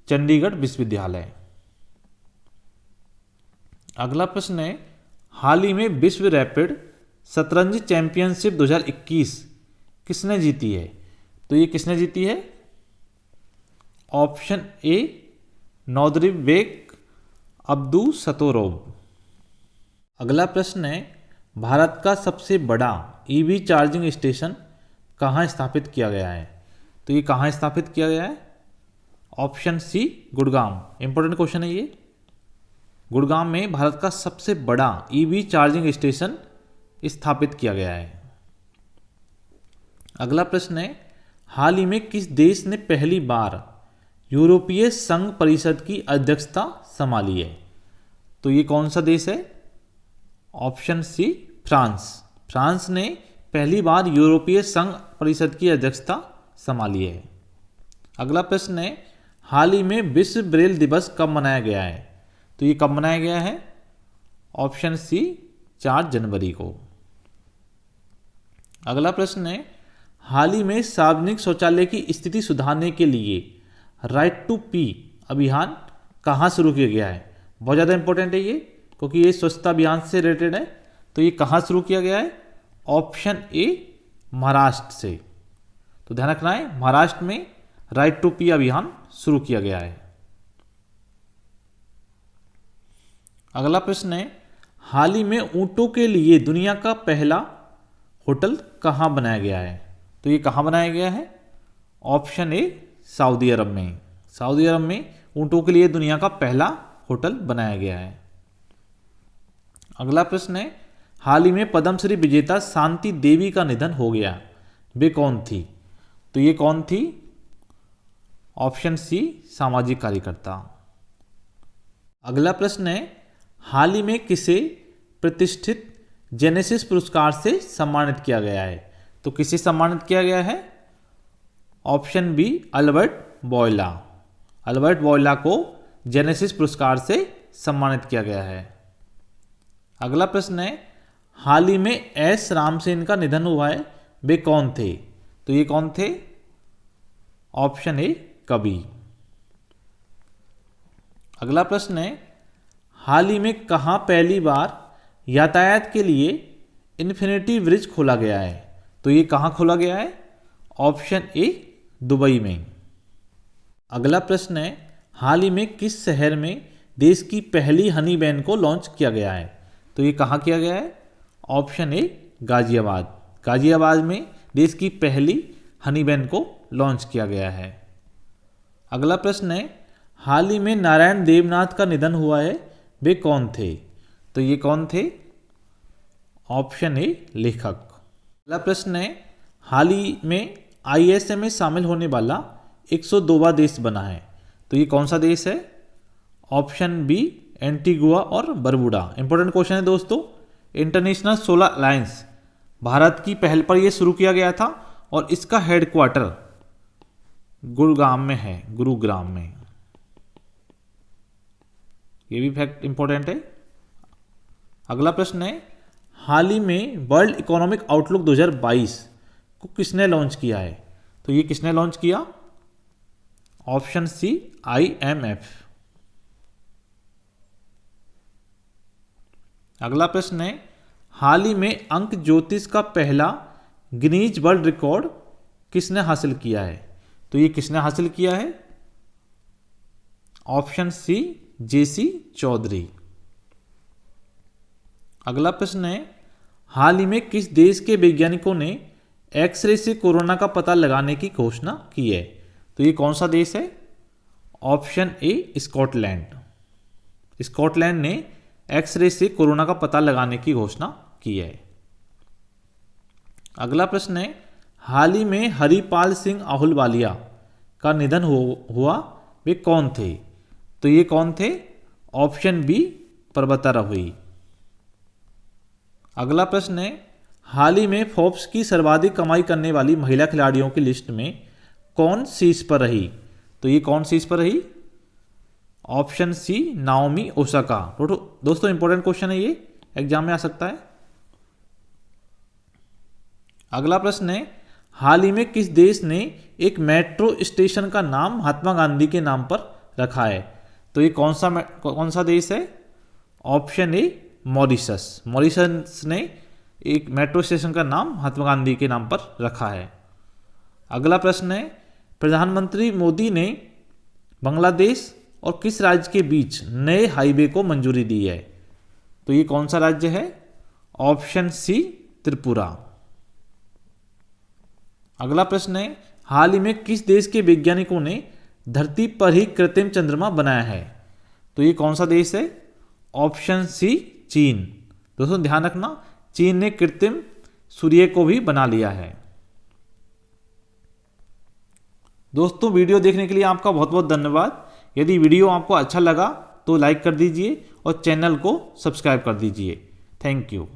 चंडीगढ़ विश्वविद्यालय। अगला प्रश्न है, हाल ही में विश्व रैपिड शतरंज चैंपियनशिप 2021 किसने जीती है? तो ये किसने जीती है? Option A Nodirbek Abdusattorov. अगला प्रश्न है, भारत का सबसे बड़ा ईवी चार्जिंग स्टेशन कहाँ स्थापित किया गया है? तो ये कहाँ स्थापित किया गया है? Option C Gurgaon. Important question है ये। गुड़गांव में भारत का सबसे बड़ा ईवी चार्जिंग स्टेशन स्थापित किया गया है। अगला प्रश्न है, हाल ही में किस देश ने पहली बार यूरोपीय संघ परिषद की अध्यक्षता संभाली है? तो ये कौन सा देश है? ऑप्शन सी फ्रांस। फ्रांस ने पहली बार यूरोपीय संघ परिषद की अध्यक्षता संभाली है। अगला प्रश्न है, हाल ही में विश्व ब्रेल दिवस कब मनाया गया है? तो ये कब मनाया गया है? ऑप्शन सी 4 जनवरी को। अगला प्रश्न है, हाल ही में सार्वजनिक शौचालय की स्थिति सुधारने के लिए राइट टू पी अभियान कहाँ शुरू किया गया है? बहुत ज़्यादा इंपॉर्टेंट है ये, क्योंकि ये स्वच्छता अभियान से रिलेटेड है। तो ये कहाँ शुरू किया गया है? ऑप्शन ए महाराष्ट्र से। तो ध्यान रखना है, महाराष्ट्र में राइट टू पी अभियान शुरू किया गया है। अगला प्रश्न है, हाल ही में ऊंटों के लिए दुनिया का पहला होटल कहाँ बनाया गया है? तो ये कहाँ बनाया गया है? ऑप्शन ए सऊदी अरब में। सऊदी अरब में ऊँटों के लिए दुनिया का पहला होटल बनाया गया है। अगला प्रश्न है, हाल ही में पद्मश्री विजेता शांति देवी का निधन हो गया, वे कौन थी? तो ये कौन थी? ऑप्शन सी, सामाजिक कार्यकर्ता। अगला प्रश्न है, हाल ही में किसे प्रतिष्ठित जेनेसिस पुरस्कार से सम्मानित किया गया है? तो किसे सम्मानित किया गया है? Option B, Albert Bourla. Albert Bourla को जेनेसिस पुरस्कार से सम्मानित किया गया है। अगला प्रश्न है, हाल ही में एस रामसेन का निधन हुआ है, वे कौन थे? तो ये कौन थे? ऑप्शन ए, कवि। अगला प्रश्न है, हाल ही में कहाँ पहली बार यातायात के लिए इन्फिनिटी ब्रिज खोला गया है? तो ये कहाँ खोला गया है? ऑप्शन ए, दुबई में। अगला प्रश्न है, हाल ही में किस शहर में देश की पहली हनी वैन को लॉन्च किया गया है? तो ये कहाँ किया गया है? ऑप्शन ए, गाजियाबाद। गाजियाबाद में देश की पहली हनी वैन को लॉन्च किया गया है। अगला प्रश्न है, हाल ही में नारायण देवनाथ का निधन हुआ है, वे कौन थे? तो ये कौन थे? ऑप्शन ए, लेखक। अगला प्रश्न है, हाल ही में ISM में शामिल होने वाला 102वां देश बना है, तो ये कौन सा देश है? ऑप्शन बी, एंटीगुआ और बरबुडा। इंपॉर्टेंट क्वेश्चन है दोस्तों। इंटरनेशनल सोलर अलायंस भारत की पहल पर यह शुरू किया गया था और इसका हेडक्वार्टर गुरुग्राम में है, गुरुग्राम में। ये भी फैक्ट इंपॉर्टेंट है। अगला प्रश्न है, हाल ही में वर्ल्ड इकोनॉमिक आउटलुक 2022 को किसने लॉन्च किया है? तो ये किसने लॉन्च किया? Option C, IMF। अगला प्रश्न है, हाल ही में अंक ज्योतिष का पहला गिनीज वर्ल्ड रिकॉर्ड किसने हासिल किया है? तो ये किसने हासिल किया है? Option C, JC Chaudhary. अगला प्रश्न है, हाल ही में किस देश के वैज्ञानिकों ने एक्सरे से कोरोना का पता लगाने की घोषणा की है? तो ये कौन सा देश है? ऑप्शन ए, स्कॉटलैंड। स्कॉटलैंड ने एक्सरे से कोरोना का पता लगाने की घोषणा की है। अगला प्रश्न है, हाल ही में हरिपाल सिंह आहलूवालिया का निधन हुआ, वे कौन थे? तो ये कौन थे? ऑप्शन बी, पर्वतारोही। अगला प्रश्न है, हाल ही में फोर्ब्स की सर्वाधिक कमाई करने वाली महिला खिलाड़ियों की लिस्ट में कौन शीर्ष पर रही? तो ये कौन शीर्ष पर रही? Option C, Naomi Osaka. दोस्तों इंपॉर्टेंट क्वेश्चन है, ये एग्जाम में आ सकता है। अगला प्रश्न है, हाल ही में किस देश ने एक मेट्रो स्टेशन का नाम महात्मा गांधी के नाम पर रखा है? तो ये कौन सा देश है? ऑप्शन ए, मॉरिशस। मॉरिशस ने एक मेट्रो स्टेशन का नाम महात्मा गांधी के नाम पर रखा है। अगला प्रश्न है, प्रधानमंत्री मोदी ने बांग्लादेश और किस राज्य के बीच नए हाईवे को मंजूरी दी है? तो ये कौन सा राज्य है? Option C, Tripura. अगला प्रश्न है, हाल ही में किस देश के वैज्ञानिकों ने धरती पर ही कृत्रिम चंद्रमा बनाया है? तो ये कौन सा देश है? ऑप्शन सी, चीन। दोस्तों ध्यान रखना, चीन ने कृत्रिम सूर्य को भी बना लिया है। दोस्तों वीडियो देखने के लिए आपका बहुत बहुत धन्यवाद। यदि वीडियो आपको अच्छा लगा तो लाइक कर दीजिए और चैनल को सब्सक्राइब कर दीजिए। Thank you.